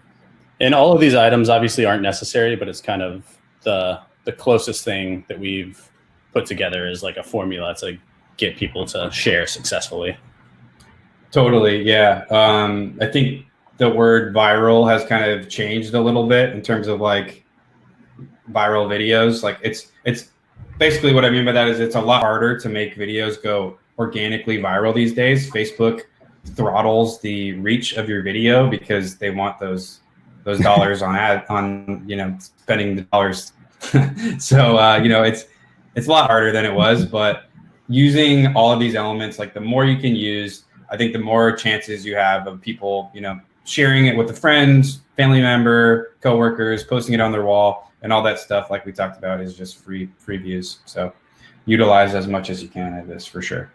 And all of these items obviously aren't necessary, but it's kind of the closest thing that we've put together is like a formula to get people to share successfully. Totally, yeah. I think the word viral has kind of changed a little bit in terms of like viral videos. Like it's basically, what I mean by that is it's a lot harder to make videos go organically viral these days. Facebook throttles the reach of your video because they want those dollars on spending the dollars. So it's a lot harder than it was, but using all of these elements, like the more you can use, I think the more chances you have of people sharing it with a friend, family member, coworkers, posting it on their wall, and all that stuff like we talked about is just free views. So utilize as much as you can of this for sure.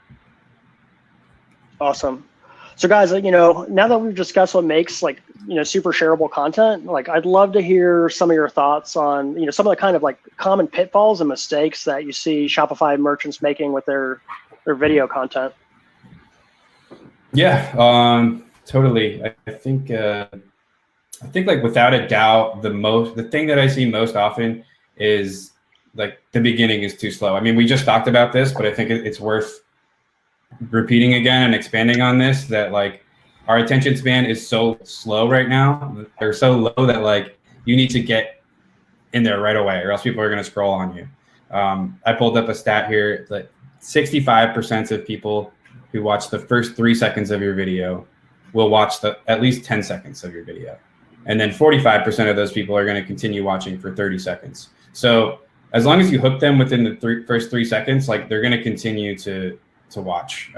Awesome. So guys, now that we've discussed what makes super shareable content, I'd love to hear some of your thoughts on, some of the kind of common pitfalls and mistakes that you see Shopify merchants making with their video content. Yeah, totally. I think without a doubt, the thing that I see most often is the beginning is too slow. I mean, we just talked about this, but I think it's worth repeating again and expanding on this, that our attention span is so slow right now. They're so low that you need to get in there right away, or else people are going to scroll on you. I pulled up a stat here that 65% of people who watch the first 3 seconds of your video will watch at least 10 seconds of your video. And then 45% of those people are going to continue watching for 30 seconds. So as long as you hook them within the first 3 seconds, they're going to continue to watch.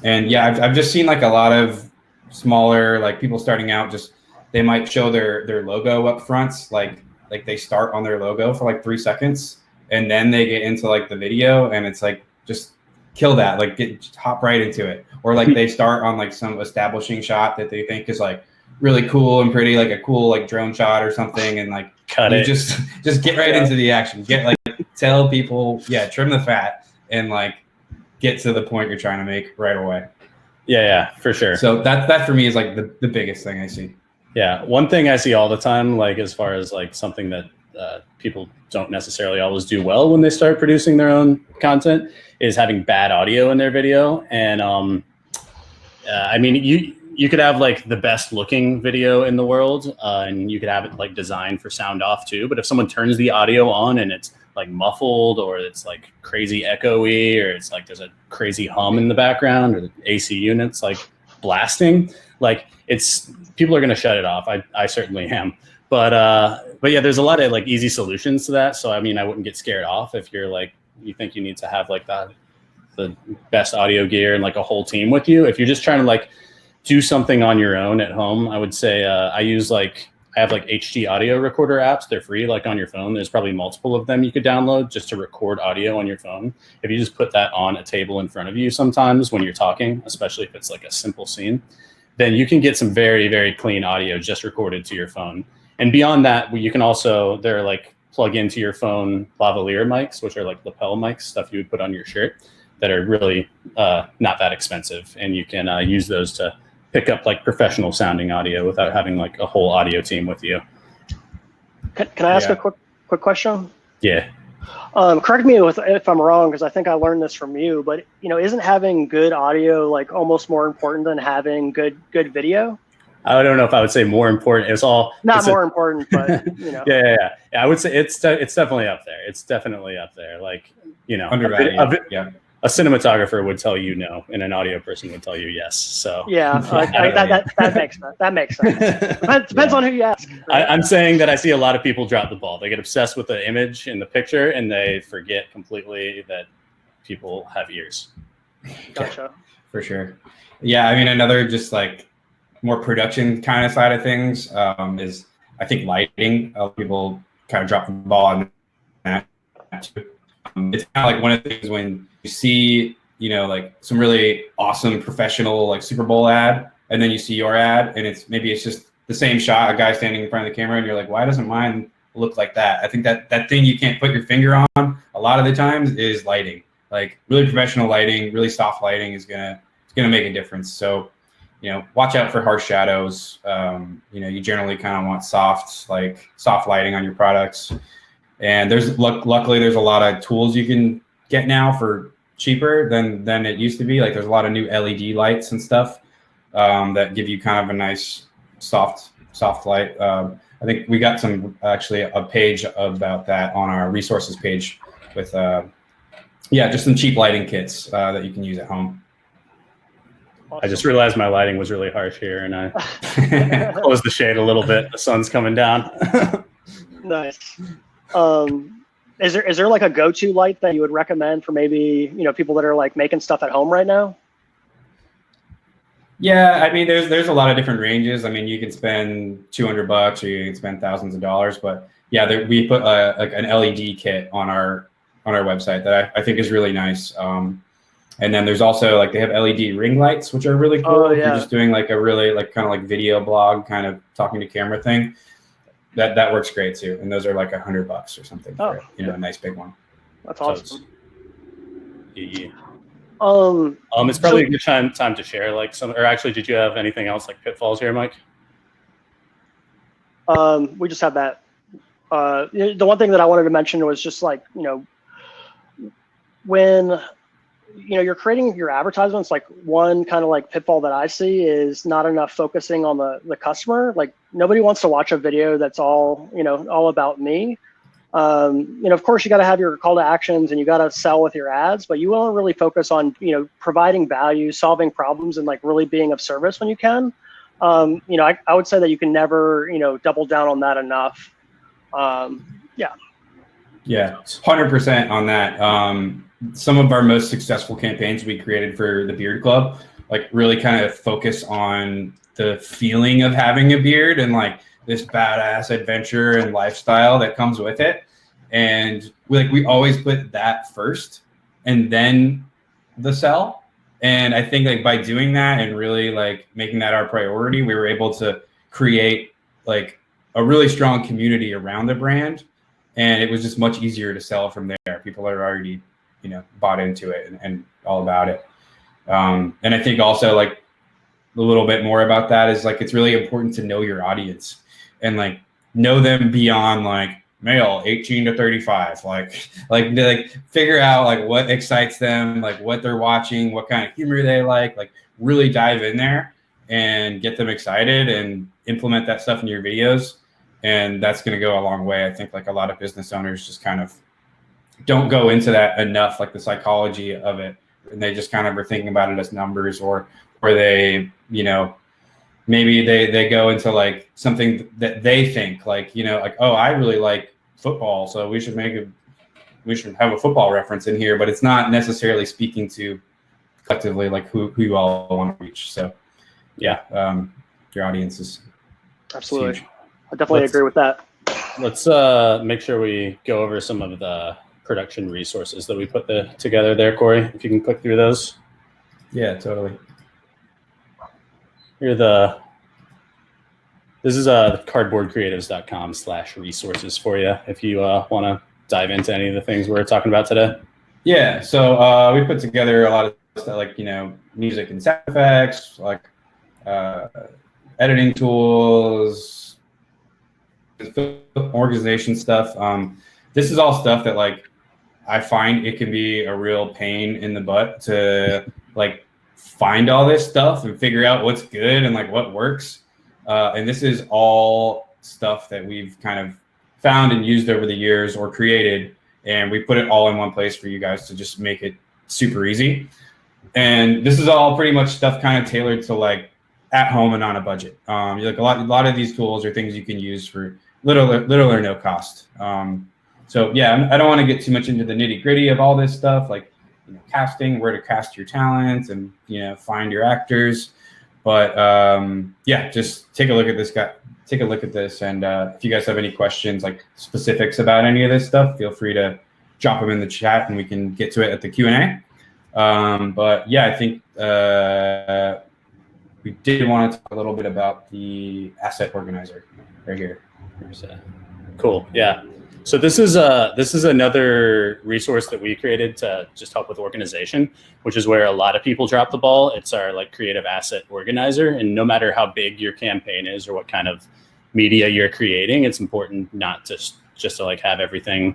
And yeah, I've just seen a lot of smaller, people starting out, just they might show their logo up front, like they start on their logo for 3 seconds, and then they get into the video, and it's just kill that, just hop right into it. Or they start on some establishing shot that they think is really cool and pretty, a cool drone shot or something, and cut it. Just get right into the action. Get tell people, trim the fat, and get to the point you're trying to make right away. Yeah, for sure. So that for me is the biggest thing I see. Yeah, one thing I see all the time, as far as something that people don't necessarily always do well when they start producing their own content, is having bad audio in their video. And I mean, you could have the best looking video in the world, and you could have it designed for sound off too. But if someone turns the audio on and it's muffled, or it's crazy echoey, or it's there's a crazy hum in the background, or the AC units blasting, it's people are going to shut it off. I certainly am. But yeah, there's a lot of easy solutions to that. So I mean, I wouldn't get scared off if you're you think you need to have the best audio gear and a whole team with you. If you're just trying to do something on your own at home, I would say I use I have like HD audio recorder apps. They're free, like on your phone. There's probably multiple of them you could download just to record audio on your phone. If you just put that on a table in front of you sometimes when you're talking, especially if it's like a simple scene, then you can get some very, very clean audio just recorded to your phone. And beyond that, you can also, they're like plug into your phone lavalier mics, which are like lapel mics, stuff you would put on your shirt, that are really not that expensive. And you can use those to pick up like professional sounding audio without having like a whole audio team with you. Can I ask a quick question? Yeah. Correct me if I'm wrong, because I think I learned this from you, but isn't having good audio like almost more important than having good video? I don't know if I would say more important. It's more important, but Yeah. I would say it's definitely up there. It's definitely up there. Like, undervalued. A cinematographer would tell you no, and an audio person would tell you yes. So that makes sense. Depends on who you ask. Right? I'm saying that I see a lot of people drop the ball. They get obsessed with the image in the picture, and they forget completely that people have ears. Gotcha. For sure. Yeah, I mean, another just like more production kind of side of things is, I think, lighting. People kind of drop the ball on that too. It's kind of like one of the things when you see, like some really awesome professional like Super Bowl ad, and then you see your ad, and it's just the same shot, a guy standing in front of the camera, and you're like, why doesn't mine look like that? I think that thing you can't put your finger on a lot of the times is lighting. Like really professional lighting, really soft lighting is gonna make a difference. So, watch out for harsh shadows. You generally kind of want soft lighting on your products. And luckily there's a lot of tools you can get now for cheaper than it used to be. Like there's a lot of new LED lights and stuff that give you kind of a nice soft light. I think we got a page about that on our resources page with just some cheap lighting kits that you can use at home. Awesome. I just realized my lighting was really harsh here, and I closed the shade a little bit. The sun's coming down. Nice. Is there like a go-to light that you would recommend for maybe people that are like making stuff at home right now? Yeah, I mean, there's a lot of different ranges. I mean, you can spend $200 or you can spend thousands of dollars, but yeah, we put like an LED kit on our website that I think is really nice. And then there's also like they have LED ring lights, which are really cool. Oh, yeah. If you're just doing like a really like kind of like video blog kind of talking to camera thing. That works great too, and those are like $100 or something for a nice big one. That's awesome. Yeah. It's probably a good time to share like some. Or actually, did you have anything else like pitfalls here, Mike? We just have that. The one thing that I wanted to mention was just like when you're creating your advertisements, like one kind of like pitfall that I see is not enough focusing on the customer. Like nobody wants to watch a video that's all about me. Of course you got to have your call to actions and you got to sell with your ads, but you want to really focus on, providing value, solving problems, and like really being of service when you can. I would say that you can never, double down on that enough. Yeah, 100% on that. Some of our most successful campaigns we created for the Beard Club, like really kind of focus on the feeling of having a beard and like this badass adventure and lifestyle that comes with it. And we always put that first and then the sell. And I think like by doing that and really like making that our priority, we were able to create like a really strong community around the brand. And it was just much easier to sell from there. People are already, bought into it and all about it. And I think also like a little bit more about that is like, it's really important to know your audience and like know them beyond like male 18 to 35, like figure out like what excites them, like what they're watching, what kind of humor they like really dive in there and get them excited and implement that stuff in your videos. And that's going to go a long way. I think like a lot of business owners just kind of don't go into that enough, like the psychology of it. And they just kind of are thinking about it as numbers or they, maybe they go into like something that they think like, like, oh, I really like football, so we should have a football reference in here, but it's not necessarily speaking to collectively like who you all want to reach. So yeah, your audience is absolutely huge. I definitely agree with that. Let's make sure we go over some of the production resources that we put together there, Corey, if you can click through those. Yeah, totally. This is cardboardcreatives.com/resources for you if you want to dive into any of the things we're talking about today. Yeah, so we put together a lot of stuff like, music and sound effects, like editing tools, organization stuff. This is all stuff that like I find it can be a real pain in the butt to like find all this stuff and figure out what's good and like what works. And this is all stuff that we've kind of found and used over the years or created, and we put it all in one place for you guys to just make it super easy. And this is all pretty much stuff kind of tailored to like at home and on a budget. Like a lot of these tools are things you can use for little or no cost. So yeah, I don't want to get too much into the nitty gritty of all this stuff, like casting, where to cast your talent, and find your actors. But yeah, just take a look at this guy. Take a look at this, and if you guys have any questions, like specifics about any of this stuff, feel free to drop them in the chat, and we can get to it at the Q&A. But yeah, I think we did want to talk a little bit about the asset organizer right here. Cool. Yeah. So this is another resource that we created to just help with organization, which is where a lot of people drop the ball. It's our like creative asset organizer, and no matter how big your campaign is or what kind of media you're creating, it's important not to just to like have everything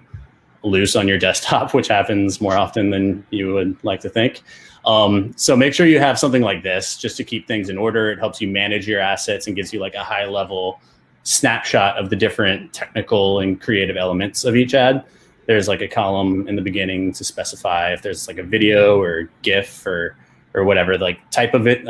loose on your desktop, which happens more often than you would like to think. So make sure you have something like this just to keep things in order. It helps you manage your assets and gives you like a high level snapshot of the different technical and creative elements of each ad. There's like a column in the beginning to specify if there's like a video or GIF or whatever like type of it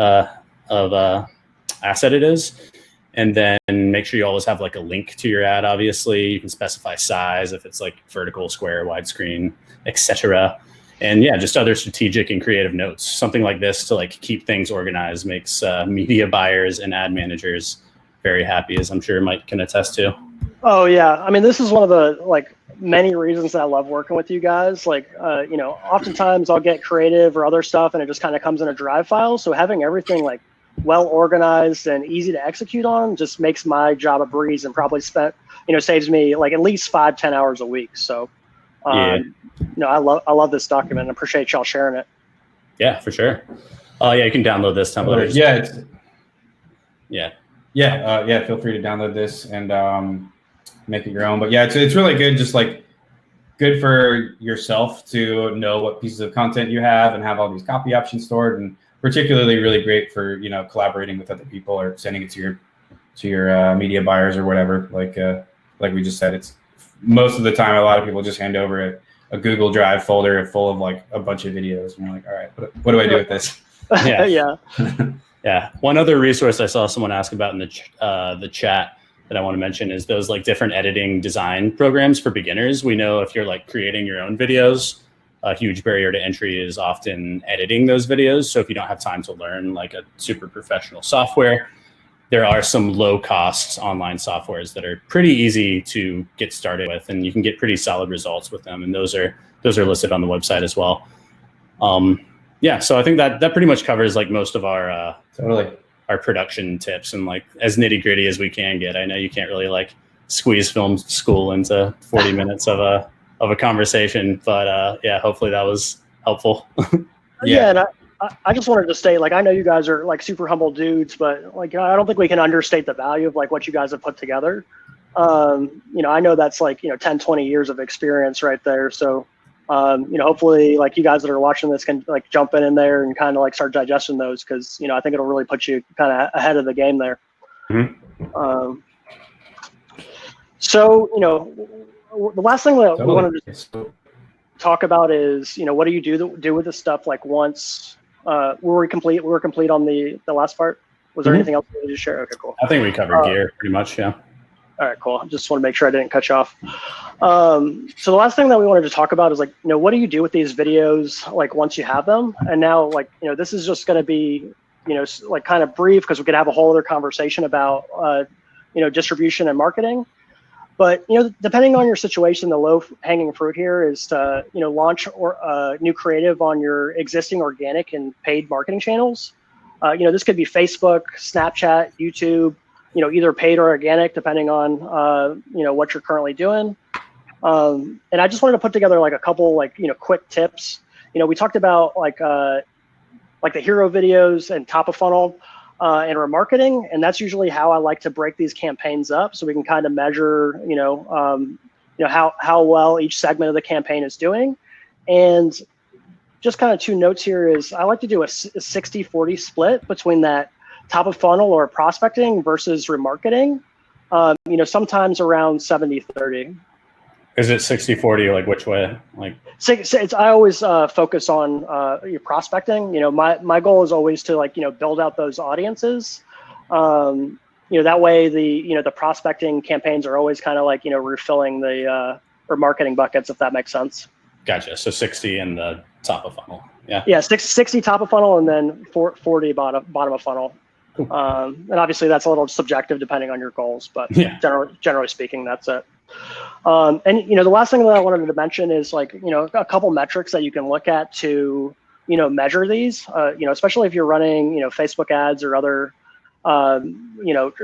asset it is. And then make sure you always have like a link to your ad. Obviously, you can specify size if it's like vertical, square, widescreen, etc. And yeah, just other strategic and creative notes. Something like this to like keep things organized makes media buyers and ad managers very happy, as I'm sure Mike can attest to. Oh yeah, I mean, this is one of the like many reasons that I love working with you guys. Like, oftentimes I'll get creative or other stuff, and it just kind of comes in a drive file. So having everything like well organized and easy to execute on just makes my job a breeze, and probably saves me like at least 5-10 hours a week. So, I love this document and appreciate y'all sharing it. Yeah, for sure. Yeah, you can download this template. Yeah. Feel free to download this and make it your own. But yeah, it's really good. Just like good for yourself to know what pieces of content you have and have all these copy options stored, and particularly really great for collaborating with other people or sending it to your media buyers or whatever. Like we just said, it's most of the time a lot of people just hand over a Google Drive folder full of like a bunch of videos, and you're like, all right, what do I do with this? Yeah. Yeah. Yeah. One other resource I saw someone ask about in the chat that I want to mention is those like different editing design programs for beginners. We know if you're like creating your own videos, a huge barrier to entry is often editing those videos. So if you don't have time to learn like a super professional software, there are some low cost online softwares that are pretty easy to get started with, and you can get pretty solid results with them. And those are listed on the website as well. Yeah, so I think that pretty much covers like most of our our production tips, and like as nitty gritty as we can get. I know you can't really like squeeze film school into 40 minutes of a conversation, but yeah, hopefully that was helpful. Yeah, and I just wanted to state, like, I know you guys are like super humble dudes, but like I don't think we can understate the value of like what you guys have put together. I know that's like 10, 20 years of experience right there. So hopefully like you guys that are watching this can like jump in there and kind of like start digesting those, because I think it'll really put you kind of ahead of the game there. Mm-hmm. So the last thing that we wanted to talk about is what do you do with this stuff like once were we complete on the last part? Was there anything else you wanted to share? Okay, cool. I think we covered gear pretty much. Yeah. All right, cool. I just want to make sure I didn't cut you off. So the last thing that we wanted to talk about is like, what do you do with these videos like once you have them? And now like, this is just going to be, like kind of brief, because we could have a whole other conversation about distribution and marketing. But depending on your situation, the low-hanging fruit here is to launch new creative on your existing organic and paid marketing channels. This could be Facebook, Snapchat, YouTube. Either paid or organic, depending on what you're currently doing. And I just wanted to put together like a couple quick tips. We talked about like the hero videos and top of funnel. And remarketing, and that's usually how I like to break these campaigns up, so we can kind of measure, how well each segment of the campaign is doing. And just kind of two notes here is I like to do a 60-40 split between that top of funnel or prospecting versus remarketing. Sometimes around 70-30. Is it 60-40? Like which way? Like I always focus on your prospecting. My goal is always to build out those audiences. That way the prospecting campaigns are always kind of refilling the remarketing buckets, if that makes sense. Gotcha. So 60 in the top of funnel. Yeah. Yeah, 60 top of funnel and then 40 bottom of funnel. Cool. And obviously that's a little subjective depending on your goals, but yeah. generally speaking, that's it. And the last thing that I wanted to mention is a couple metrics that you can look at to measure these. Especially if you're running Facebook ads or other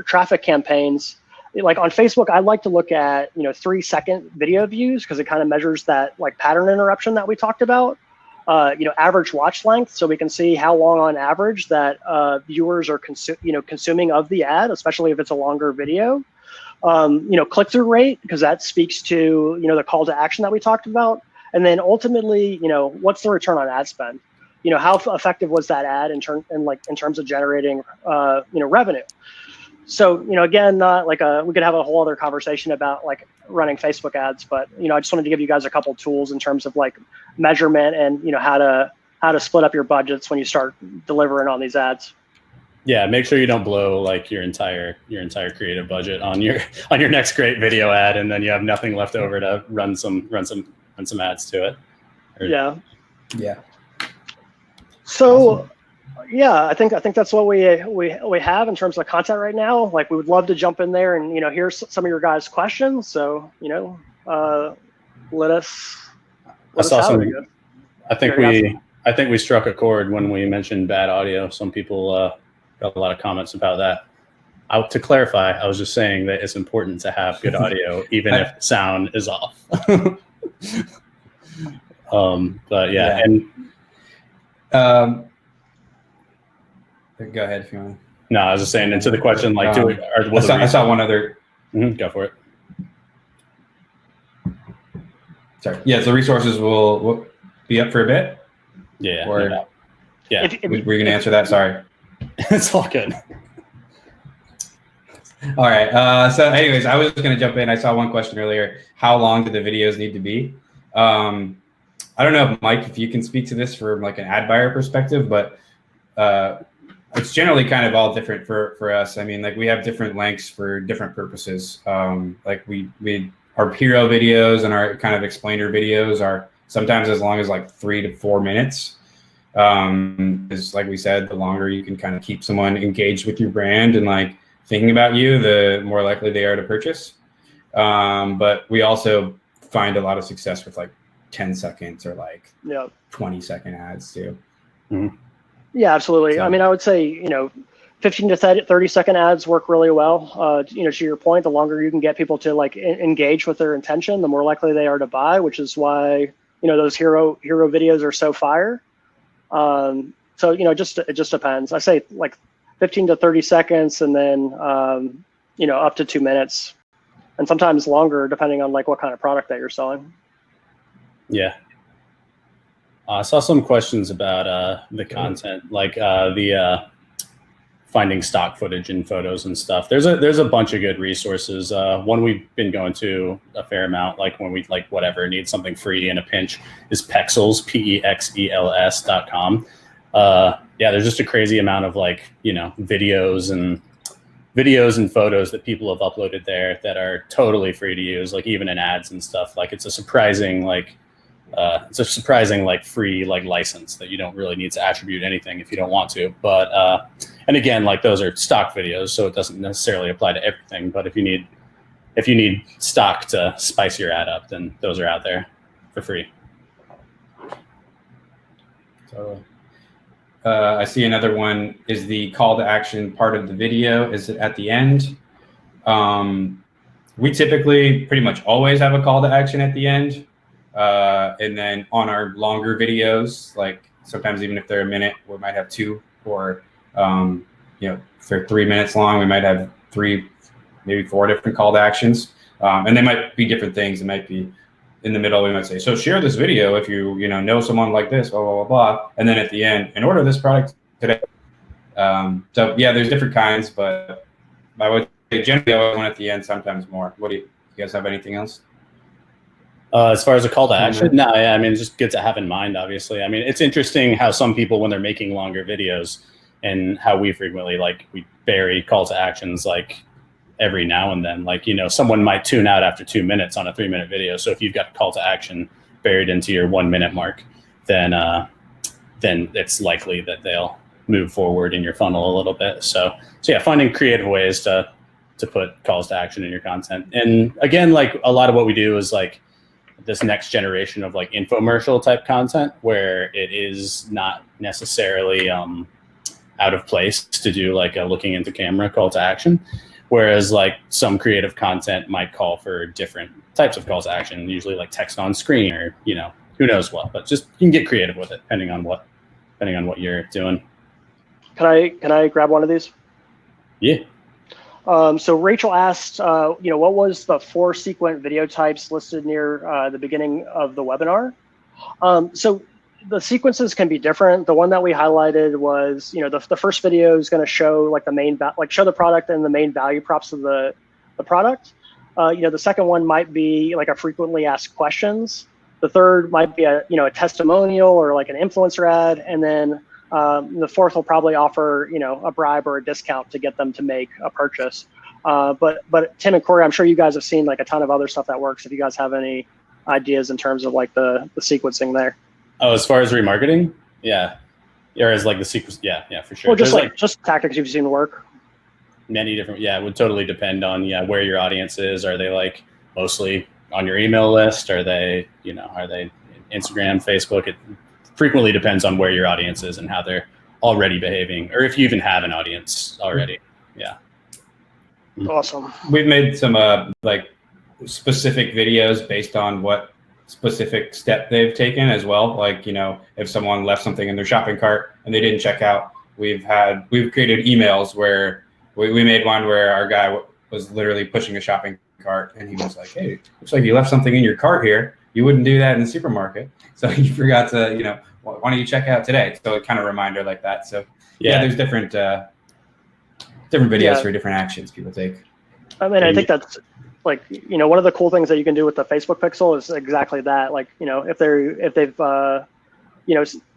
traffic campaigns. Like on Facebook, I like to look at 3-second video views because it kind of measures that pattern interruption that we talked about. Average watch length, so we can see how long on average that viewers are consuming of the ad, especially if it's a longer video. Click-through rate, because that speaks to the call to action that we talked about, and then ultimately what's the return on ad spend? How effective was that ad in terms of generating revenue? So again, not we could have a whole other conversation about running Facebook ads, but I just wanted to give you guys a couple tools in terms of measurement and how to split up your budgets when you start delivering on these ads. Yeah, make sure you don't blow your entire creative budget on your next great video ad, and then you have nothing left over to run some ads to it. Yeah. So, awesome. Yeah, I think that's what we have in terms of content right now. We would love to jump in there and hear some of your guys' questions. So let us. That's awesome. I think we struck a chord when we mentioned bad audio. Some people got a lot of comments about that. To clarify, I was just saying that it's important to have good audio, even if sound is off. But yeah. And go ahead if you want. No, I was just saying. And to the question, I saw one other. Go for it. Sorry. Yeah, so resources will be up for a bit. Yeah. Or, yeah. Were you going to answer that? Sorry. It's all good. All right. So anyways, I was just going to jump in. I saw one question earlier. How long do the videos need to be? I don't know, Mike, if you can speak to this from an ad buyer perspective, but it's generally kind of all different for us. I mean, we have different lengths for different purposes. Our hero videos and our kind of explainer videos are sometimes as long as 3 to 4 minutes. Because like we said, the longer you can kind of keep someone engaged with your brand and thinking about you, the more likely they are to purchase. But we also find a lot of success with 10 seconds or 20-second ads too. Mm-hmm. Yeah, absolutely. So, I mean, I would say, 15 to 30-second ads work really well. To your point, the longer you can get people to engage with their intention, the more likely they are to buy, which is why, those hero videos are so fire. So, it just depends. I say 15 to 30 seconds and then, up to 2 minutes and sometimes longer, depending on what kind of product that you're selling. Yeah. I saw some questions about the content, the finding stock footage and photos and stuff. There's a bunch of good resources. One we've been going to a fair amount, when we need something free in a pinch, is Pexels, PEXELS.com. There's just a crazy amount of videos and photos that people have uploaded there that are totally free to use, even in ads and stuff. It's a surprising it's a surprising like free like license that you don't really need to attribute anything if you don't want to. But and again, like those are stock videos, so it doesn't necessarily apply to everything. But if you need stock to spice your ad up, then those are out there for free. So I see another one is the call to action part of the video. Is it at the end? We typically pretty much always have a call to action at the end. And then on our longer videos, like sometimes even if they're a minute, we might have two, or if they're 3 minutes long, we might have 3, maybe 4 different call to actions. And they might be different things. It might be in the middle, we might say, so share this video if you know someone like this, blah, blah, blah, blah. And then at the end, and order this product today. So yeah, there's different kinds, but I would say generally always one at the end, sometimes more. What do you guys have anything else? As far as a call to action, no, yeah, I mean, it's just good to have in mind, obviously. I mean, it's interesting how some people, when they're making longer videos, and how we frequently, we bury call to actions, every now and then. Someone might tune out after 2 minutes on a 3-minute video. So if you've got a call to action buried into your 1 minute mark, then it's likely that they'll move forward in your funnel a little bit. So yeah, finding creative ways to put calls to action in your content. And again, a lot of what we do is this next generation of infomercial type content, where it is not necessarily out of place to do a looking into camera call to action. Whereas some creative content might call for different types of calls to action, usually text on screen, or who knows what. But just you can get creative with it depending on what you're doing. Can I grab one of these? Yeah. So Rachel asked, what was the 4 sequent video types listed near the beginning of the webinar? So the sequences can be different. The one that we highlighted was, the first video is going to show the main, show the product and the main value props of the product. The second one might be a frequently asked questions. The third might be a testimonial or an influencer ad. And then the fourth will probably offer, a bribe or a discount to get them to make a purchase. But Tim and Corey, I'm sure you guys have seen a ton of other stuff that works. If you guys have any ideas in terms of the sequencing there. Oh, as far as remarketing? Yeah. Or as the sequence? Yeah, for sure. Well, just tactics you've seen work. Many different, it would totally depend on, where your audience is. Are they mostly on your email list? Are they, are they Instagram, Facebook? It frequently depends on where your audience is and how they're already behaving, or if you even have an audience already. Yeah. Awesome. We've made some specific videos based on what specific step they've taken as well. If someone left something in their shopping cart and they didn't check out, we've created emails where we made one where our guy was literally pushing a shopping cart, and he was like, hey, looks like you left something in your cart here. You wouldn't do that in the supermarket. So you forgot to, why don't you check out today? So it kind of reminder like that. So yeah, there's different videos for different actions people take. I mean, I think that's one of the cool things that you can do with the Facebook pixel is exactly that. If they've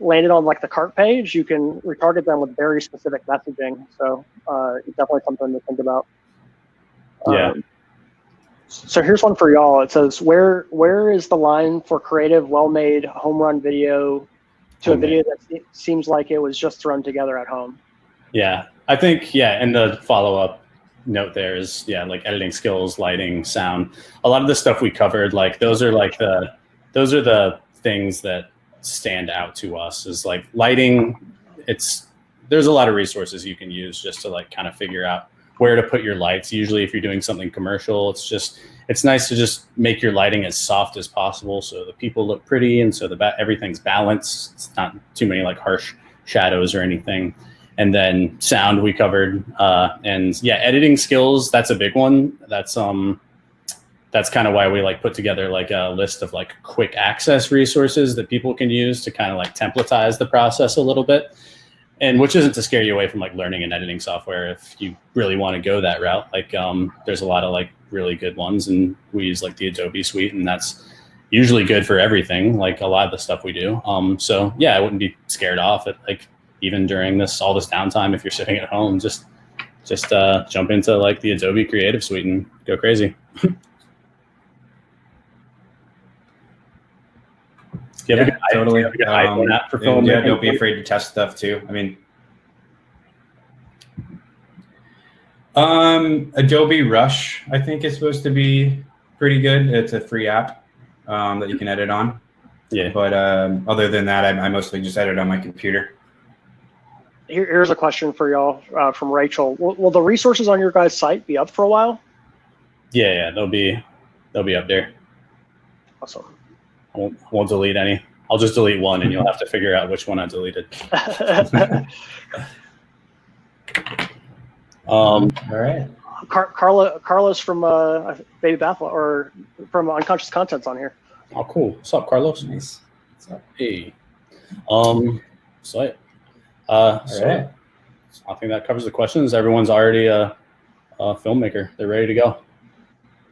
landed on the cart page, you can retarget them with very specific messaging. So it's definitely something to think about. Yeah. So here's one for y'all. It says, where is the line for creative, well-made home run video to a video that seems like it was just thrown together at home? Yeah, I think, and the follow-up note there is, editing skills, lighting, sound. A lot of the stuff we covered, those are the things that stand out to us is lighting. There's a lot of resources you can use just to kind of figure out where to put your lights. Usually if you're doing something commercial, it's nice to just make your lighting as soft as possible so the people look pretty, and so everything's balanced. It's not too many harsh shadows or anything. And then sound we covered, and editing skills, that's a big one. That's kind of why we put together a list of quick access resources that people can use to kind of templatize the process a little bit. And which isn't to scare you away from learning an editing software if you really want to go that route. There's a lot of really good ones, and we use the Adobe suite, and that's usually good for everything, a lot of the stuff we do. So yeah, I wouldn't be scared off it. Even during all this downtime, if you're sitting at home, just jump into the Adobe Creative Suite and go crazy. Do you have a good, totally. do you have a good iPhone app for filmmaking? Yeah, don't be afraid to test stuff too. I mean, Adobe Rush, I think, is supposed to be pretty good. It's a free app that you can edit on. Yeah. But other than that, I mostly just edit on my computer. Here's a question for y'all from Rachel. Will the resources on your guys' site be up for a while? Yeah, they'll be up there. Awesome. I won't delete any. I'll just delete one, and you'll have to figure out which one I deleted. All right. Carlos from Baby Bath or from Unconscious Content's on here. Oh, cool. What's up, Carlos? Nice. What's up? Hey. So right. I think that covers the questions. Everyone's already a filmmaker. They're ready to go.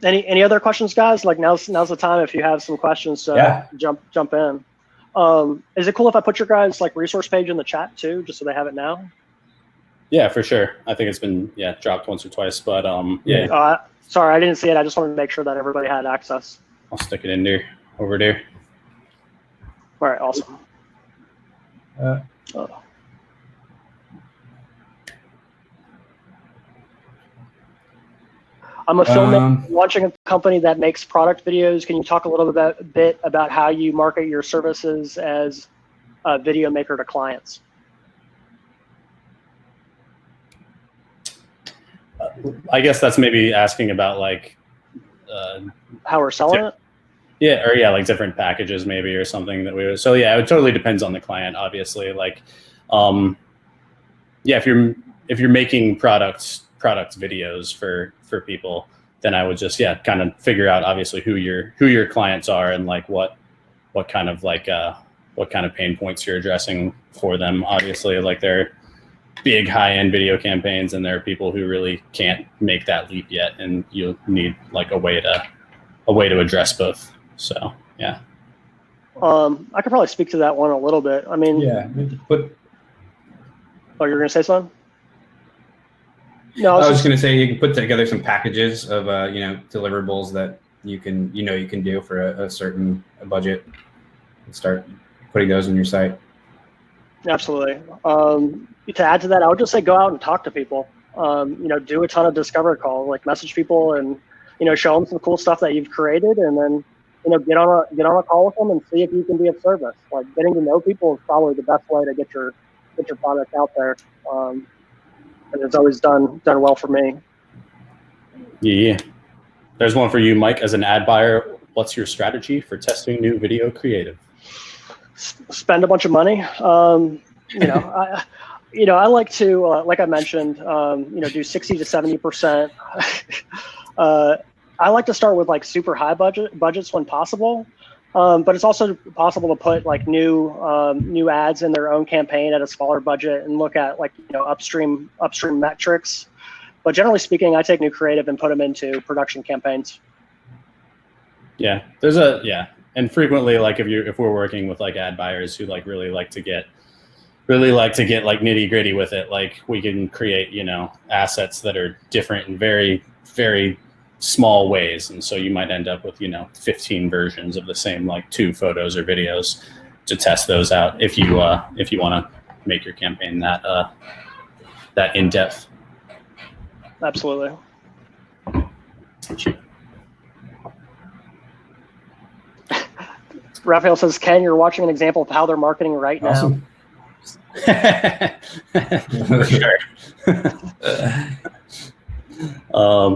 Any other questions, guys? Like now's the time if you have some questions to jump in. Is it cool if I put your guys' like resource page in the chat too, just so they have it now? Yeah, for sure. I think it's been dropped once or twice, but sorry, I didn't see it. I just wanted to make sure that everybody had access. I'll stick it in there, over there. All right, awesome. I'm a filmmaker launching a company that makes product videos. Can you talk a little bit about how you market your services as a video maker to clients? I guess that's maybe asking about like how we're selling it. Yeah, or like different packages maybe or something that we would. So yeah, it totally depends on the client, obviously. Like, if you're making product videos for people, then I would just kind of figure out obviously who your clients are and like what kind of pain points you're addressing for them. Obviously, like they're big high-end video campaigns and there are people who really can't make that leap yet, and you need like a way to address both. So yeah. I could probably speak to that one a little bit. I mean, but oh, you're gonna say something? No, I was just gonna say you can put together some packages of deliverables that you can do for a certain budget and start putting those on your site. Absolutely. To add to that, I would just say go out and talk to people. Do a ton of discovery calls, like message people and show them some cool stuff that you've created, and then get on a call with them and see if you can be of service. Like getting to know people is probably the best way to get your product out there. And it's always done well for me. Yeah. There's one for you, Mike. As an ad buyer, what's your strategy for testing new video creative? Spend a bunch of money. I like to, like I mentioned, do 60 to 70%. I like to start with like super high budgets when possible. But it's also possible to put like new ads in their own campaign at a smaller budget and look at like upstream metrics. But generally speaking, I take new creative and put them into production campaigns. Yeah, and frequently like if we're working with like ad buyers who like really like to get like nitty gritty with it, like we can create assets that are different in very very small ways, and so you might end up with 15 versions of the same like 2 photos or videos to test those out if you want to make your campaign that in depth. Absolutely. Raphael says, Ken, you're watching an example of how they're marketing right now. Sure.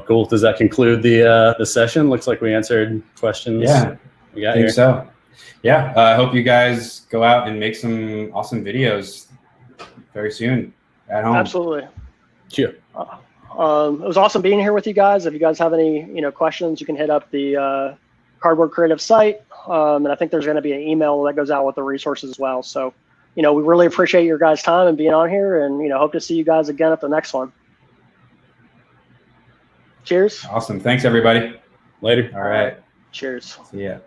Cool. Does that conclude the session? Looks like we answered questions. Yeah, we got I think here. so. Yeah, I hope you guys go out and make some awesome videos very soon at home. Absolutely. Sure. It was awesome being here with you guys. If you guys have any questions, you can hit up the Cardboard Creative site, and I think there's going to be an email that goes out with the resources as well. So, we really appreciate your guys' time and being on here, and hope to see you guys again at the next one. Cheers. Awesome. Thanks, everybody. Later. All right. Cheers. See ya.